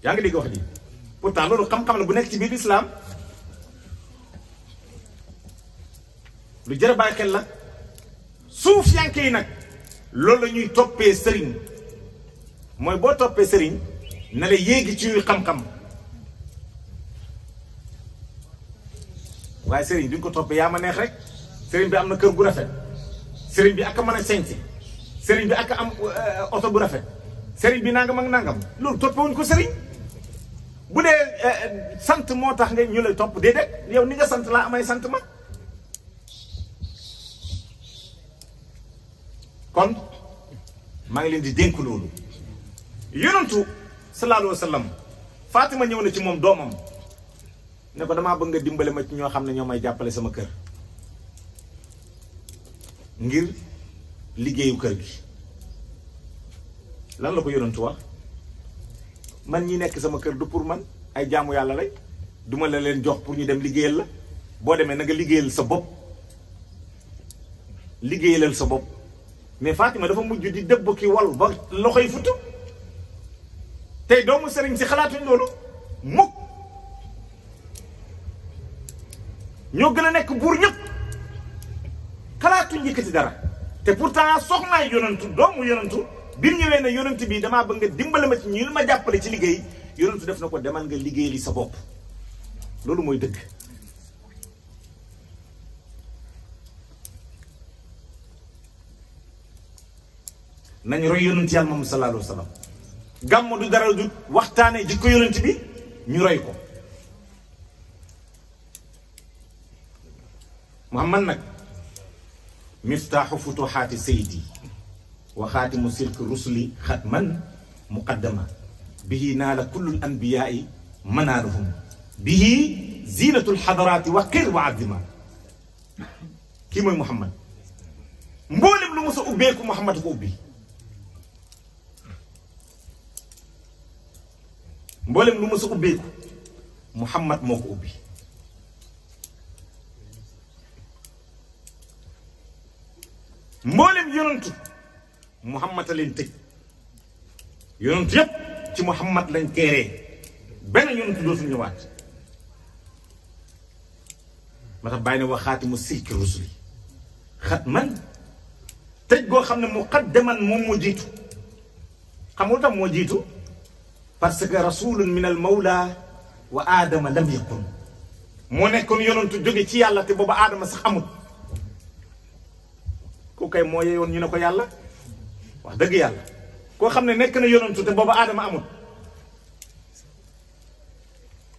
yaa ngi dégg wax ji pourtant loolu xam-xam la bu nekk ci biir islam lu jar a bàyyi xel la. suuf yanke yi nag loolu la ñuy toppee sëriñ mooy boo toppee sëriñ na la yéegi ci xam-xam waaye sëriñ duñ ko toppee yaa ma neex rek sëriñ bi am na kër gu rafet sëriñ bi ak a mën a sañse sëriñ bi ak a am oto bu rafet sëriñ bi nangam ak nangam loolu toppewuñ ko sëriñ bu dee sant moo tax nga ñu lay topp déedéet yow ni nga sant laa amay sant ma kon maa ngi leen di dénk loolu yonentu sallallahu alayhi wa sallam Fatima ñëw na ci moom doomam ne ko damaa bëgg nga dimbale ma ci ñoo xam ne ñoo may jàppale sama kër ngir liggéeyu kër gi lan la ko yonentu wax man ñi nekk sama kër du pour man ay jaamu yàlla lay duma la leen jox pour ñu dem liggéeyal la boo demee na nga liggéeyal sa bopp liggéeyalal sa bopp mais Fatima dafa mujj di dëbb ki wal ba loxoy futu tey doomu sëriñ si xalaatuñ loolu mukk ñoo gën a nekk buur ñëpp xalaatuñ yëkkati dara te pourtant soxnaay yonantu doomu yonantu bi mu ñëwee ne yonantu bi damaa bëgg nga dimbale ma ci ñu ma jàppale ci liggéey yonantu def na ko demal nga liggéey li sa bopp loolu mooy dëgg. nañ roy yonent yàlla moom sallallahu alayhi wa sallam gàmmu du dara du waxtaane jikko yonent bi ñu roy ko Muhammad nag miftaaxu futuhaati sayidi wa xaatimu silk rusuli xatman muqaddama bihi naala kullul anbiyaai manaaruhum bihi zinatul xadaraati wa qir wa azima kii mooy Muhammad mboolem lu mos a ubbeeku Muhammad ko ubbi mboolem lu mos a ubbeeku Muhammad moo ko ubbi mboolem yonantu Muhammad a leen tëj yonantu yépp ci Muhammad lañ teeree benn yonantu dootul ñëwaat ma tax bàyyi ne wa xaatimu silki rusuli xat man tëj goo xam ne muqaddaman moom moo jiitu xam nga lu tax moo jiitu parce que rasulun min al mawla wa aadama lam yakun moo nekkoon yonantu jóge ci yàlla te booba aadama sax amut ku kay moo yeyoon ñu ne ko yàlla wax dëgg yàlla koo xam ne nekk na yonantu te booba aadama amut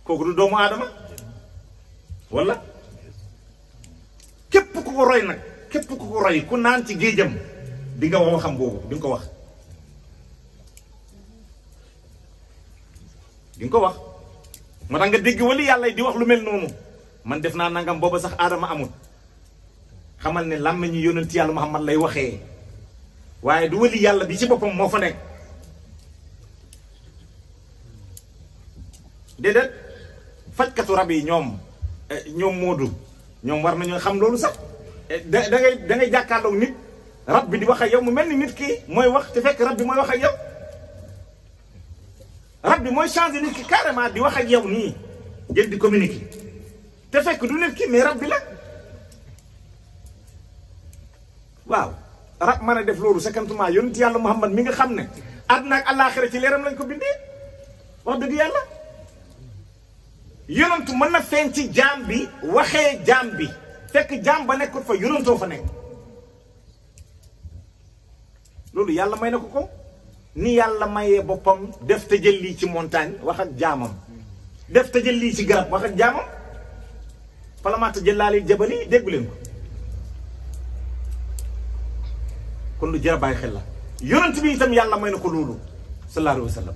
kooku du doomu aadama wala képp ku ko roy nag képp ku ko roy ku naan ci géejam di nga wax waxam boobu di nga ko wax di nga ko wax moo tax nga dégg wali yàlla di wax lu mel noonu man def naa nangam booba sax aadama amut xamal ne làmmiñu yonent yàlla Muhammad lay waxee waaye du wali yàlla bi ci boppam moo fa nekk déedéet fajkatu rab yi ñoom moodu ñoom war nañoo xam loolu sax da ngay jàkkaarloog nit rab bi di wax ak yow mu mel ni nit kii mooy wax te fekk rab bi mooy wax ak yow rab bi mooy changer nit ki carrément di wax ak yow nii ngeen di communiquer te fekk du nit ki mais rab bi la waaw rab mën a def loolu secondement yonent yàlla Muhammad mi nga xam ne àdduna ak àllaaxira ci leeram lañ ko bindee wax dëgg yàlla yonentu mën na feeñ ci jaam bi waxee jaam bi fekk jaam ba nekkut fa yonentoo fa nekk loolu yàlla may na ko ko ni yàlla mayee boppam def tajalli ci montagne wax ak jaamam def tajalli ci garab wax ak jaamam falammaa tajallaa lil jabali déggu leen ko kon lu jar a bàyyi xel la yonent bi itam yàlla may na ko loolu sallallahu alayhi wa sallam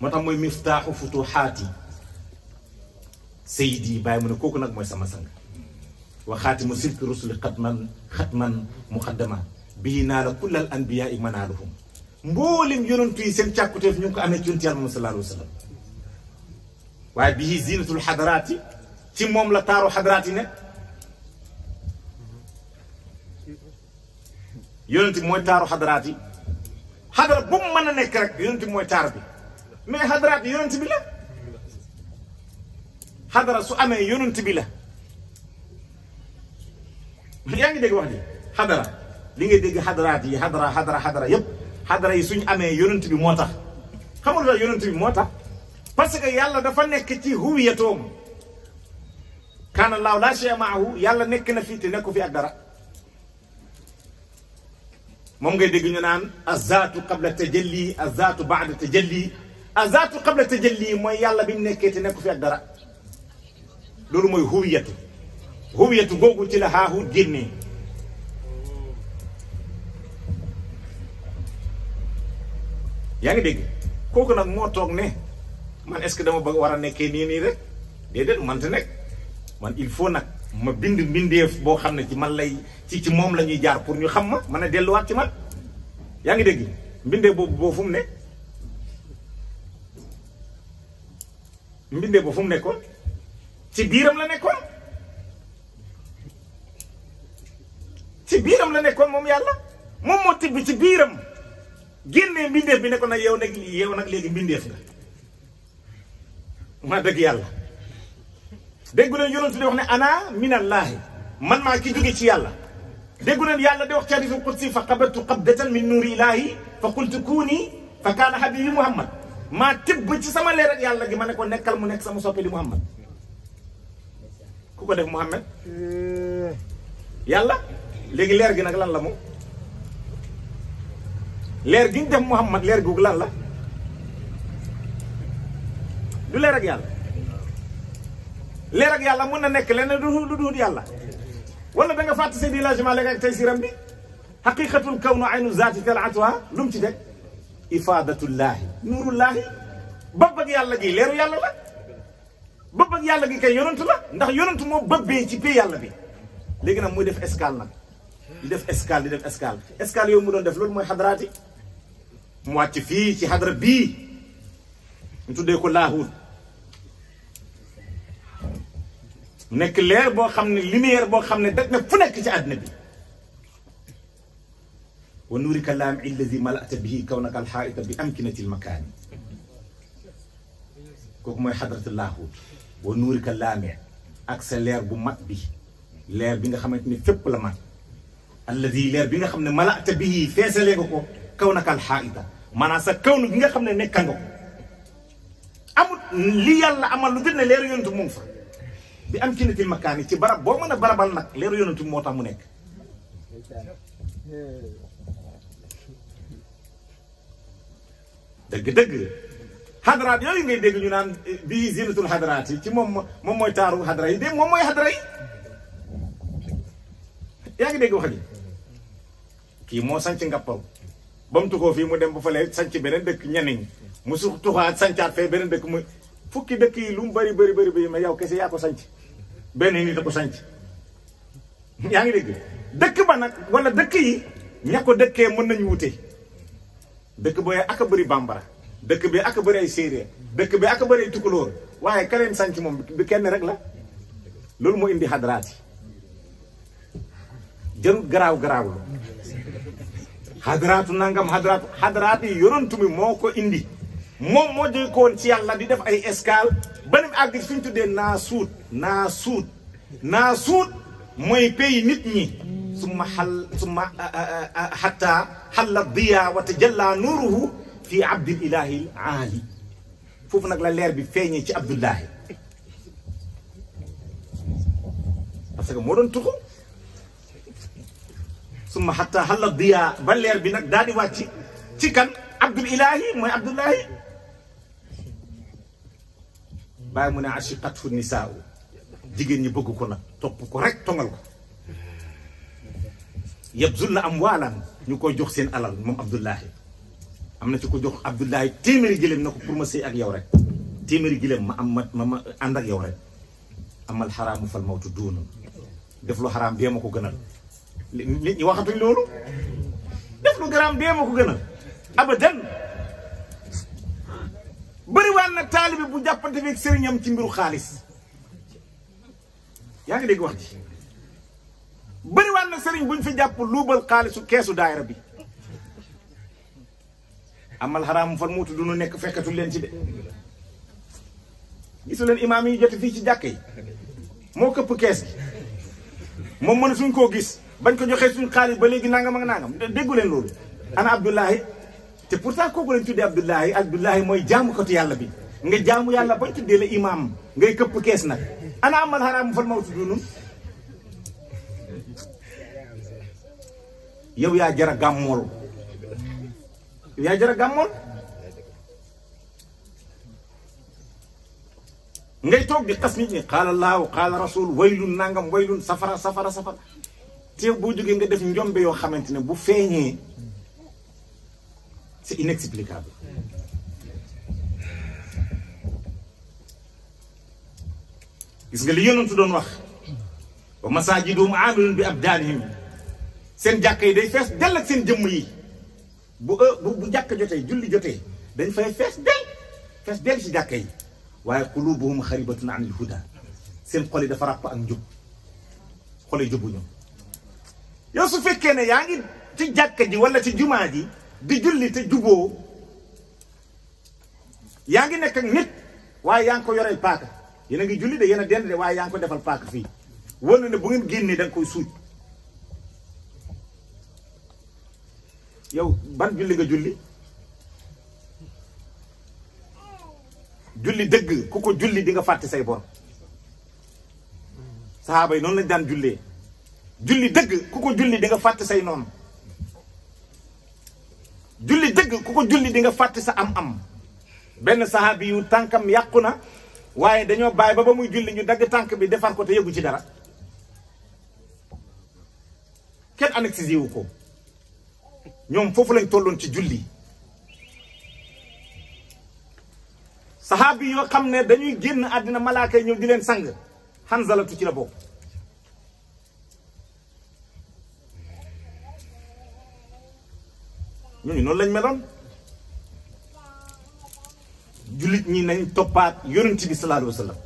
moo tax mooy miftaaxu futuhaati sayidi bàyyi mu ne kooku nag mooy sama sang wa xaatimu silki rusuli xatman muqaddama bii naala kullal anbiyaa manaaluhum mboolem yonent yi seen càkkuteef ñu ngi ko amee ci yonent yàlla moom sallallahu alayhi wa sallam waaye bii zinatul xadaraat yi ci moom la taaru xadaraat yi ne yonent mooy taaru xadaraat yi xadara bu mu mën a nekk rek yonent mooy taar bi mais xadaraat yi yonent bi la xadara su amee yonent bi la yaa ngi dégg wax ji xadara li ngay dégg xadaraat yi xadara yépp xadara yi suñ amee yonent bi moo tax xamul la yonent bi moo tax parce que yàlla dafa nekk ci huwiyatoom kaana laahu laa shay'a ma'ahu yàlla nekk na fii te nekku fi ak dara moom ngay dégg ñu naan azaatu qabla tajalli azaatu ba'da tajalli azaatu qabla tajalli mooy yàlla bi mu nekkee te nekku fi ak dara loolu mooy huwiyatu googu ci la Haahut génnee yaa ngi dégg kooku nag moo toog ne man est-ce que dama bëgg war a nekkee nii rek déedéet mante nekk man il faut nag ma bind mbindeef boo xam ne ci man lay ci moom la ñuy jaar pour ñu xam ma mën a delluwaat ci man yaa ngi dégg mbindeef boobu fu mu ne mbindeef boobu fu mu nekkoon ci biiram la nekkoon ci biiram la nekkoon moom yàlla moom moo tibb ci biiram génnee mbindeef bi ne ko nag yow nag léegi mbindeef nga maa dëgg yàlla déggu leen yonent di wax ne ana minallaahi man maa ki jóge ci yàlla déggu leen yàlla di wax ci hadiisul qudsi fa qabadtu qabdatan min nuuri ilaahi fa qultu kuuni fa kaana habiibi Muhammad maa tibb ci sama leer ak yàlla gi ma ne ko nekkal mu nekk sama soppe di Muhammad ku ko def Muhammad yàlla léegi leer gi nag lan la moom leer gi ñu def Muhammad leer googu lan la du leer ak yàlla leer ak yàlla mun na nekk leneen du dul yàlla wala da nga fàtte seen villagement léegi ak tey siram bi xaqiqatul kawnu aynu zaati talaatuha lu mu ci teg ifaadatullaahi nuurullaahi bëbb ak yàlla gi leeru yàlla la bëbb ak yàlla gi kay yonantu la ndax yonantu moo bëbbee ci pay yàlla bi léegi nag muy def escale nag di def escale yow mu doon def loolu mooy xadaraati mu wàcc fii ci xadara bii ñu tuddee ko Laahut nekk leer boo xam ne lumière boo xam ne daj na fu nekk ci àddina bi wa nuurika laami allazi malata bihi kawnaka alxaa'ita bi amkinati almakaani kooku mooy xadaratu Laahut wa nuurika laami ak sa leer bu mat bi leer bi nga xamante ni fépp la mat allazi leer bi nga xam ne malata bihi feesalee nga ko kawnaka alxaa'ita maanaam sa kawnu bi nga xam ne nekka nga ko amut li yàlla amal lu dul ne leeru yonentu mu ngi fa bi am ci natil makaani ci barab boo mën a barabal nag leeru yonentu moo tax mu nekk dëgg-dëgg xadaraat yooyu ngay dégg ñu naan bii zinatul xadaraat yi ci moom mooy taaru xadara yi de moom mooy xadara yi yaa ngi dégg wax ji kii moo sanc ngappaw ba mu tuxoo fii mu dem ba fale sanc beneen dëkk ñeneen mu su tuxaat sancaat fee beneen dëkk mu fukki dëkk yi lu mu bëri ma yow kese yaa ko sanc benn nit a ko sanc yaa ngi dégg dëkk ba nag wala dëkk yi ña ko dëkkee mën nañu wute dëkk booy ak a bëri bambara dëkk bi ak a bëri ay séeréer dëkk bi ak a bëri ay tukulóor waaye ka leen sanc moom bi kenn rek la loolu moo indi xadaraat yi jarul garaaw la xadaraatu nangam xadaraat yi yonantu mi moo ko indi moom moo jóge ko woon ci yàlla di def ay escale ba ni mu àgg fi ñu tuddee naasuut mooy pays nit ñi summa xatta xalla diya wa tajalla nuuruhu fi abdil ilahi aali foofu nag la leer bi feeñee ci abdullahi parce que moo doon tuxu summa xatta xalla diya ba leer bi nag daal di wàcc ci kan abdul ilahi mooy abdullahi bàyyi mu ne ashiqathu nisaa jigéen ñi bëgg ko nag topp ko rek tongal ko yabzulna amwaalan ñu koy jox seen alal moom abdullahi am na ci ko jox abdullahi téeméeri gëléem na ko pour ma sëy ak yow rek téeméeri gëléem ma ànd ak yow rek amal xaraamu fal mawtu duunu def lu xaraam dee ma ko gënal nit ñi waxatuñ loolu def lu garaam dee ma ko gën a abadan. bëriwaan na taalibe bu jàppante fekk sëriñam ci mbiru xaalis yaa ngi dégg wax ji bëriwaan na sëriñ buñ fi jàpp luubal xaalisu keesu daayira bi amal xaraam fan muutu du nu nekk fekkatul leen ci de gisu leen imaam yi jote fii ci jàkk yi moo këpp kees gi moom mën suñ koo gis bañ ko joxee suñ xaalis ba léegi nangam ak nangam déggu leen loolu ana Abdullahi te pourtant kooku lañ tuddee Abdullahi Abdullahi mooy jaamukatu yàlla bi nga jaamu yàlla bañ tuddee la imaam ngay këpp kees nag ana amal xaraam fan mawtu dunun yow yaa jara gàmmool yaa jara gàmmool ngay toog di xas nit ñi qaala Allaahu qaala rasul waylun nangam waylun safara safara safara te boo jógee nga def njombe yoo xamante ne bu feeñee c'est inexplicable. gis nga li yonent doon wax wa masaajiduhum aamirun bi abdaanihim seen jàkk yi day fees dell ak seen jëmm yi bu jàkk jotee julli jotee dañ fay fees dell ci jàkk yi waaye qulubuhum xaribatun anil huda seen xol yi dafa ràpp ak njub xol yi jubuñu yow su fekkee ne yaa ngi ci jàkk ji wala ci jumaa ji di julli te juboo yaa ngi nekk ak nit waaye yaa ngi ko yoreel paaka yéen a ngi julli de yéen a dend de waaye yaa ngi ko defal paaka fii wóor na ne bu ngeen génnee da nga koy suuj yow ban julli nga julli julli dëgg ku ko julli di nga fàtte say bor saxaaba yi noonu lañ daan jullee julli dëgg ku ko julli di nga fàtte say noonu julli dëgg ku ko julli di nga fàtte sa am-am benn saxaabi yu tànkam yàqu na waaye dañoo bàyyi ba muy julli ñu dagg tànk bi defar ko te yëgu ci dara kenn anesthésie wu ko ñoom foofu lañ tolloon ci julli saxaabi yoo xam ne dañuy génn àddina malaaka yi ñëw di leen sang Hanzalatu ci la bokk ñooñu noonu lañ meloon jullit ñi nañ toppaat yonent bi sallallahu alayhi wa sallam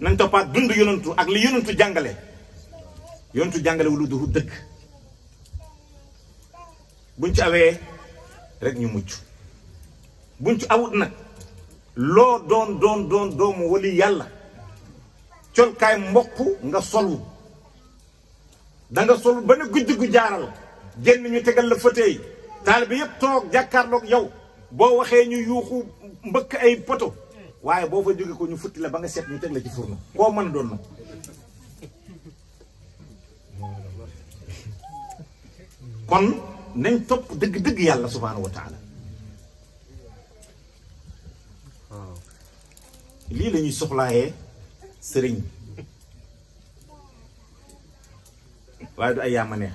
nañ toppaat dund yonentu ak li yonentu jàngale wu lu du dëgg buñ ci awee rek ñu mucc buñ ci awut nag loo doon doomu wali yàlla colkaay mboq nga solu danga sol ba ne gujj gu jaaral génn ñu tegal la fauteuil taal bi yëpp toog jàkkaarloog yow boo waxee ñu yuuxu mbëkk ay poto waaye boo fa jóge ko ñu futti la ba nga seet ñu teg la ci fourneau koo mën a doon na kon nañ topp dëgg-dëgg yàlla subhaanahu wa taala lii la ñuy soxlaayee sëriñ waaye du ay yaama neex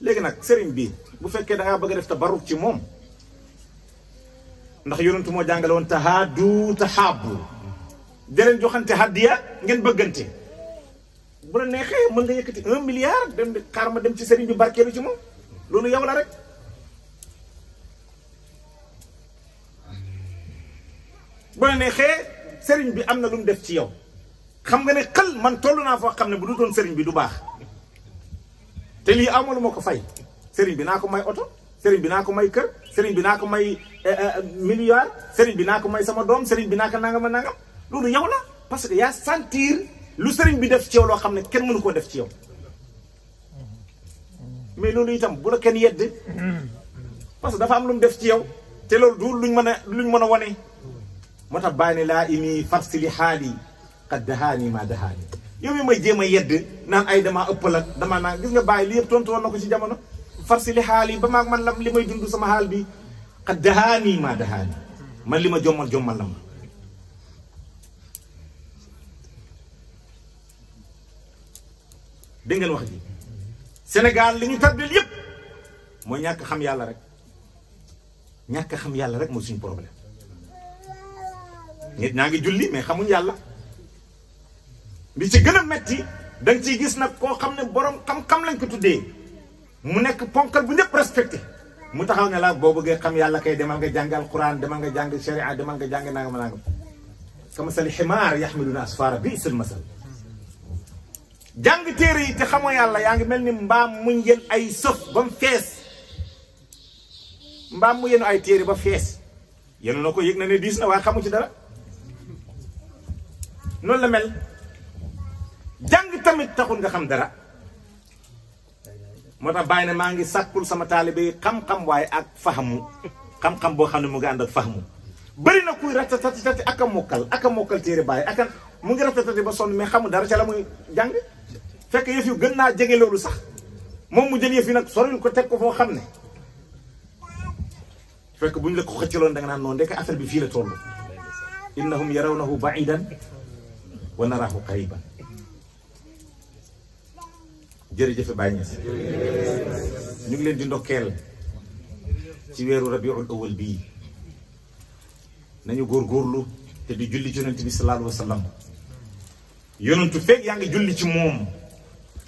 léegi nag sëriñ bi bu fekkee da ngaa bëgg a def tabarruk ci moom ndax yonentu moo jàngale woon tahaadu tahaabu jëreen joxante hadiya ngeen bëggante bu la neexee mën nga yëkkati 1 milliard dem de xaar ma dem ci sëriñ bi barkeelu ci moom loolu yow la rek bu la neexee sëriñ bi am na lu mu def ci yow xam nga ne xel man toll naa foo xam ne bu du doon sëriñ bi du baax te lii amalu ma ko fay sëriñ bi naa ko may oto sëriñ bi naa ko may kër sëriñ bi naa ko may milliard sëriñ bi naa ko may sama doom sëriñ bi naa ko nangam nangam loolu yow la parce que yaa sentir lu sëriñ bi def ci yow loo xam ne kenn mënu koo def ci yow mais loolu itam bu la kenn yedd parce que dafa am lu mu def ci yow te loolu du luñ mën a wane moo tax bàyyi ne laa imi farsi li xaali qad dahaani maa dahaani yow mi may jéem a yedd naan ay damaa ëppal ak damaa naan gis nga bàyyi li yëpp tontu woon na ko ci jamono farsi li xaal yi ba maag man lam li may dund sama xaal bi qad dahaani maa dahaani man li ma jommal la ma dégg ngeen wax ji Sénégal li ñu tardel yëpp mooy ñàkk xam yàlla rek ñàkk xam yàlla rek mooy suñu problème nit ñaa ngi julli mais xamuñ yàlla li ci gën a metti danga ciy gis nag koo xam ne borom xam-xam lañ ko tuddee mu nekk ponkal bu ñëpp respecté mu taxaw ne la boo bëggee xam yàlla kay demal nga jàng alquran demal nga jàng sharia demal nga jàng nangam nangam kama sali ximaar yaxmiluna asfara bi isal masal jàng téere yi te xamoo yàlla yaa ngi mel ni mbaam muñ jël ay sëf ba mu fees mbaam mu yenu ay téere ba fees yenu na ko yëg na ne diis na waaye xamu ci dara noonu la mel jàng tamit taxul nga xam dara moo tax bàyyi ne maa ngi sàkkul sama taalibe yi xam-xam waaye ak fahamu xam-xam boo xam ne mu ngi ànd ak fahamu bëri na kuy ratatati ak a mokkal téere bàyyi ak mu ngi ratatati ba sonn mais xamul dara ca la muy jàng fekk yëf yu gën naa jege loolu sax moom mu jël yëf yi nag soril ko teg ko foo xam ne fekk bu ñu la ko xëccaloon da nga naan noonu ndeke affaire bi fii la toll innahum yarawnahu ba'idan wa narahu qariban jërëjëf Baye Niass ñu ngi leen di ndokkeel ci weeru rabiul awal bii nañu góorgóorlu te di julli ci yonent bi sallallahu alayhi wa sallam yonentu fekk yaa ngi julli ci moom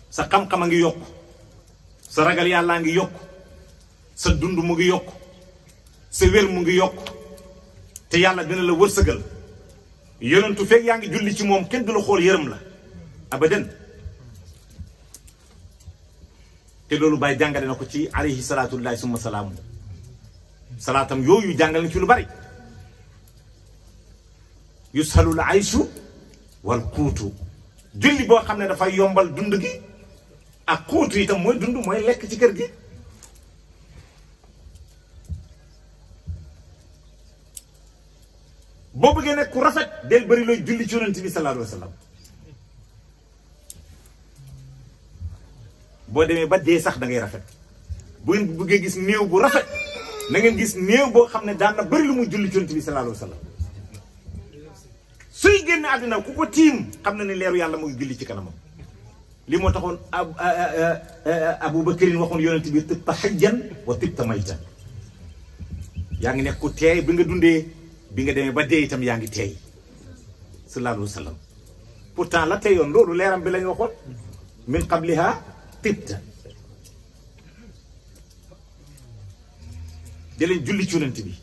sa xam-xam a ngi yokk sa ragal yàllaa ngi yokk sa dund mu ngi yokk sa wér mu ngi yokk te yàlla dina la wërsëgal yonentu fekk yaa ngi julli ci moom kenn du la xool yërëm la abadan te loolu Baye jàngale na ko ci alayhi salaatullahi summa salaamu salaatam yooyu jàngal na ci lu bari yushalul ayshu wal xuutu julli boo xam ne dafay yombal dund gi ak xuutu itam mooy dund mooy lekk ci kër gi boo bëggee nekk ku rafet del bëri looy julli ci yonent bi sallallahu alayhi wa sallam boo demee ba dee sax da ngay rafet bu ngeen bëggee gis néew bu rafet na ngeen gis néew boo xam ne daan na bëri lu muy julli ci yonent bi sallallahu alayhi wa sallam suy génn àddina ku ko tiim xam na ne leeru yàlla muy julli ci kanamam li moo taxoon Abubakarin waxoon yonent bi tibta hajjan wa tibta maytan yaa ngi nekk ku teey bi nga dundee bi nga demee ba dee itam yaa ngi teey sallallahu alayhi wa sallam pourtant la teyoon loolu leeram bi lañu waxoon min qabliha tibta di leen julli ci yonent bi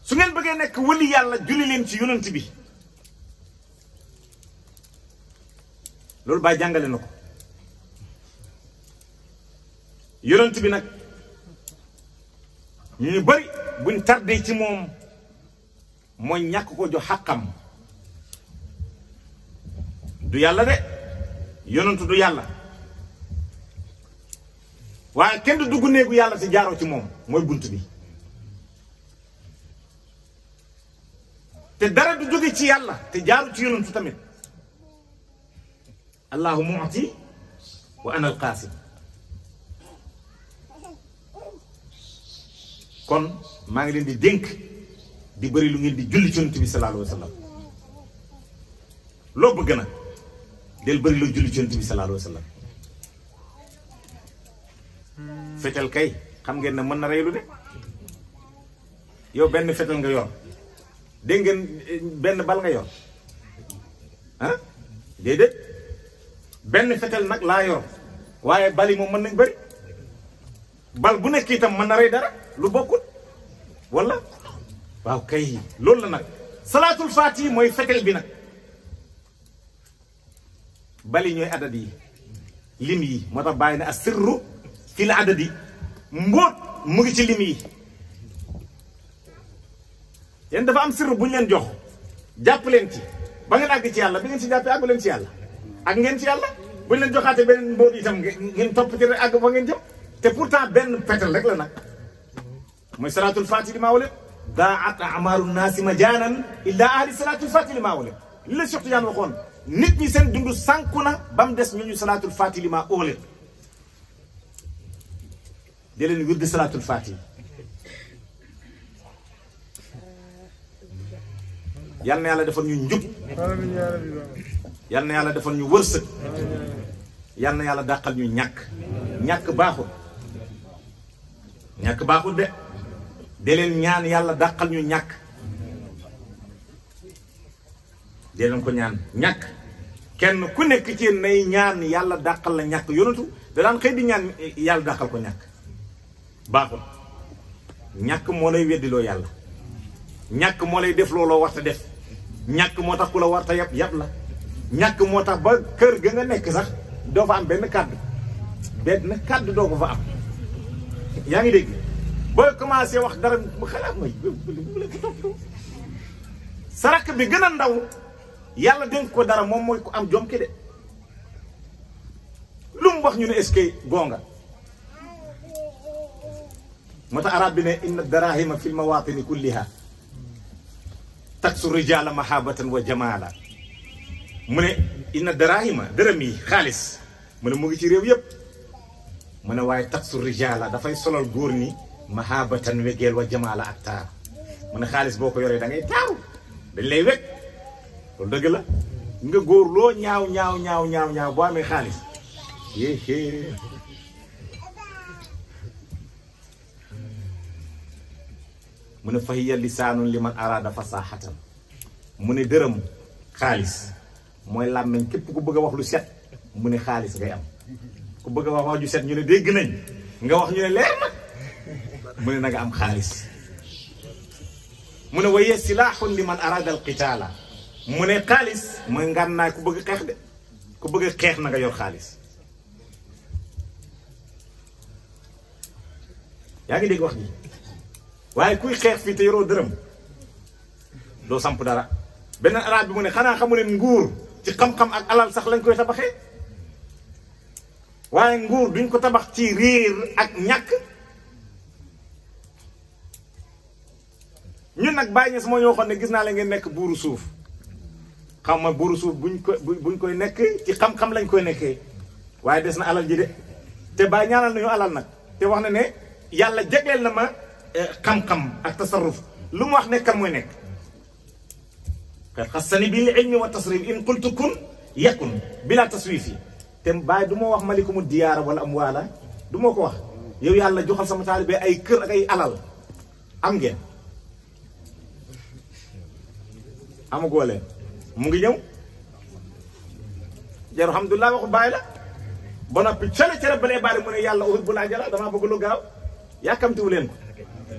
su ngeen bëggee nekk wëli yàlla julli leen ci yonent bi loolu Baay jàngale na ko yonent bi nag ñu bari buñ tardé ci moom mooy ñàkk ko jox xàqam du yàlla de yonent du yàlla waaye kenn du dugg néegu yàlla si jaaroo ci moom mooy bunt bi te dara du jóge ci yàlla te jaaru ci yonentu tamit allahu mu'ti wa ana alqaasim kon maa ngi leen di dénk di bëri lu ngeen di julli ci yonent bi sallallahu alayhi wa sallam loo bëgg na del bëri loo julli ci yonent bi sallallahu alayhi wa sallam fetel kay xam ngeen ne mën na reylu de yow benn fetel nga yor dégg ngeen benn bal nga yor ah déedéet benn fetel nag laa yor waaye bali moom mën nañ bëri bal bu nekk itam mën na rey dara lu bokkut wala waaw kay loolu la nag salaatul faati mooy fetel bi nag bali ñooy adad yi lim yi moo tax bàyyi ne as sirru fi la adadi mbóot mu ngi ci lim yi yéen dafa am sirru bu ñu leen jox jàpp leen ci ba ngeen àgg ci yàlla bi ngeen ci jàppee àggu leen ci yàlla ak ngeen ci yàlla bu ñu leen joxaatee beneen mbóot itam ngeen topp ci rek àgg fa ngeen jëm te pourtant benn petal rek la nag mooy salaatul faati li maa wala daat amaaru naasi majaanan illa ahli salaatul faati li maa wala li la Cheikh Tidiane waxoon nit ñi seen dund sànku na ba mu des ñu salaatul faati li maa óole di leen wirdi salaatul faati yal na yàlla defal ñu njub yal na yàlla defal ñu wërsëg yal na yàlla dàqal ñu ñàkk baaxul de leen ñaan yàlla dàqal ñu ñàkk de leen ko ñaan ñàkk kenn ku nekk ci yéen nay ñaan yàlla dàqal la ñàkk. yonentu da daan xëy di ñaan yàlla dàqal ko ñàkk. baaxul. ñàkk moo lay weddiloo yàlla. ñàkk moo lay def looloo warta def. ñàkk moo tax ku la warta yab la. ñàkk moo tax ba kër ga nga nekk sax doo fa am benn kàddu doo ko fa am. yaa ngi dégg booy commencé wax dara mu xalaat mooy bu la ko topp. sarak bi gën a ndaw yàlla dénk ko dara moom mooy ku am jom ki de lu mu wax ñu ne est-ce que gonga moo tax arab bi ne inna darahima fi lmawatini kulliha taksu rijala mahabatan wa jamala mu ne inna darahima dërëm yi xaalis mu ne mu ngi ci réew yépp mu ne waaye taksu rijala dafay solal góor ni mahabatan wegeel wa jamala ak taar mu ne xaalis boo ko yoree da ngay taaru dañ lay wekk loolu dëgg la nga góor loo ñaaw boo amee xaalis yéé mu ne fahiya lisaanun liman araada fasaaxatan mu ne dërëm xaalis mooy làmmeñ képp ku bëgg a wax lu set mu ne xaalis ngay am ku bëgg a wax ju set ñu ne dégg nañ nga wax ñu ne leer na mu ne na nga am xaalis mu ne waye silaaxun liman araada alqitaala mu ne xaalis mooy ngànnaay ku bëgg xeex de ku bëgg xeex na nga yor xaalis yaa ngi dégg wax ji waaye kuy xeex fii te yoroo dërëm doo samp dara beneen arab bi mu ne xanaa xamu leen nguur ci xam-xam ak alal sax lañ koy tabaxee waaye nguur duñ ko tabax ci réer ak ñàkk ñun nag bàyyi ñes moo ñoo xoon ne gis naa la ngeen nekk buuru suuf xam ma buuru suuf buñ koy nekk ci xam-xam lañ koy nekkee waaye des na alal ji de te bàyyi ñaanal nañu alal nag te wax na ne yàlla jegleel na ma xam-xam ak tasarruf lu mu wax nekkal mooy nekk xet xasani bil ilmi wa tasrif in qultu kun yakun bila taswifi te bàyyi du ma wax malikumu diyaara wala am waala du ma ko wax yow yàlla joxal sama taalibe ay kër ak ay alal am ngeen amagoo leen mu ngi ñëw jaru alhamdulilah waxu bàyyi la ba noppi cere balee bari mu ne yàlla uhibbu al-ajala damaa bëgg lu gaaw yàkkamtiwu leen ko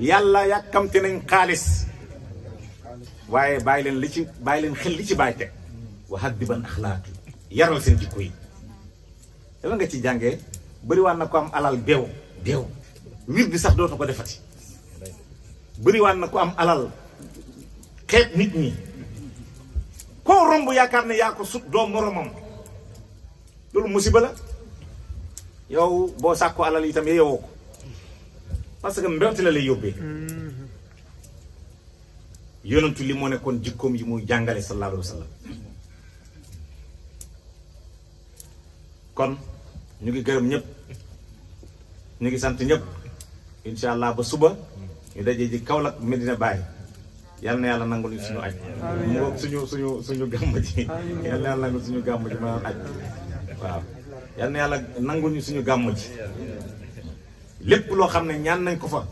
yàlla yàkkamti nañ xaalis waaye bàyyi leen xel li ci bàyyi teg wa haddiban axlaaqi yaral seen jikko yi dama nga ci jàngee bëriwaan na ko am alal beew wir bi sax dootu ko defati bëriwaan na ko am alal xeet nit ñi koo romb yaakaar ne yaa ko sut doo moromam loolu musiba la yow boo sàkkoo alal itam yeyoo ko parce que mbewte la lay yóbbee yonentu li moo nekkoon jikkoom yi muy jàngale sallallahu alayhi wa sallam kon ñu ngi gërëm ñëpp ñu ngi sant ñëpp incha allah ba suba ñu dajee ji Kaolack Medina Baye yal na yàlla nangul ñu suñu aj mu suñu gàmm ji yal na yàlla nangul suñu gàmm ji ma aj waaw yal na yàlla nangul ñu suñu gàmm ji lépp loo xam ne ñaan nañ ko fa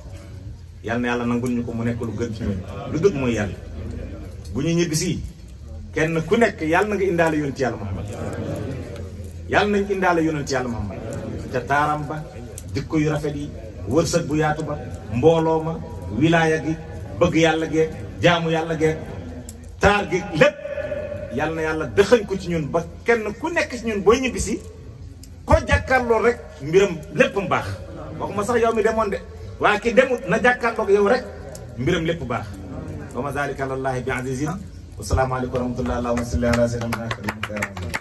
yal na yàlla nangul ñu ko mu nekk lu gën ci ñun lu dëgg mooy yàlla bu ñu ñibbisi kenn ku nekk yàlla na nga indaale yonent yàlla Muhammad yàlla nañ indaale yonent yàlla Muhammad ca taaram ba jikko yu rafet yi wërsëg bu yaatu ba mbooloo ma wilaaya gi bëgg yàlla geeg jaamu yàlla geeg taar gi lépp yàlla na yàlla dëxañ ko ci ñun ba kenn ku nekk ci ñun booy ñibbisi ko jàkkaarloo rek mbiram lépp mu baax waxuma sax yow mi demoon de waaye ki demut na jàkkaarloog yow rek mbiram lépp baax wa ma zalika alallahi bi azizin wa salaamu aleykum wa rahmatullah allahumma salli ala sayyidina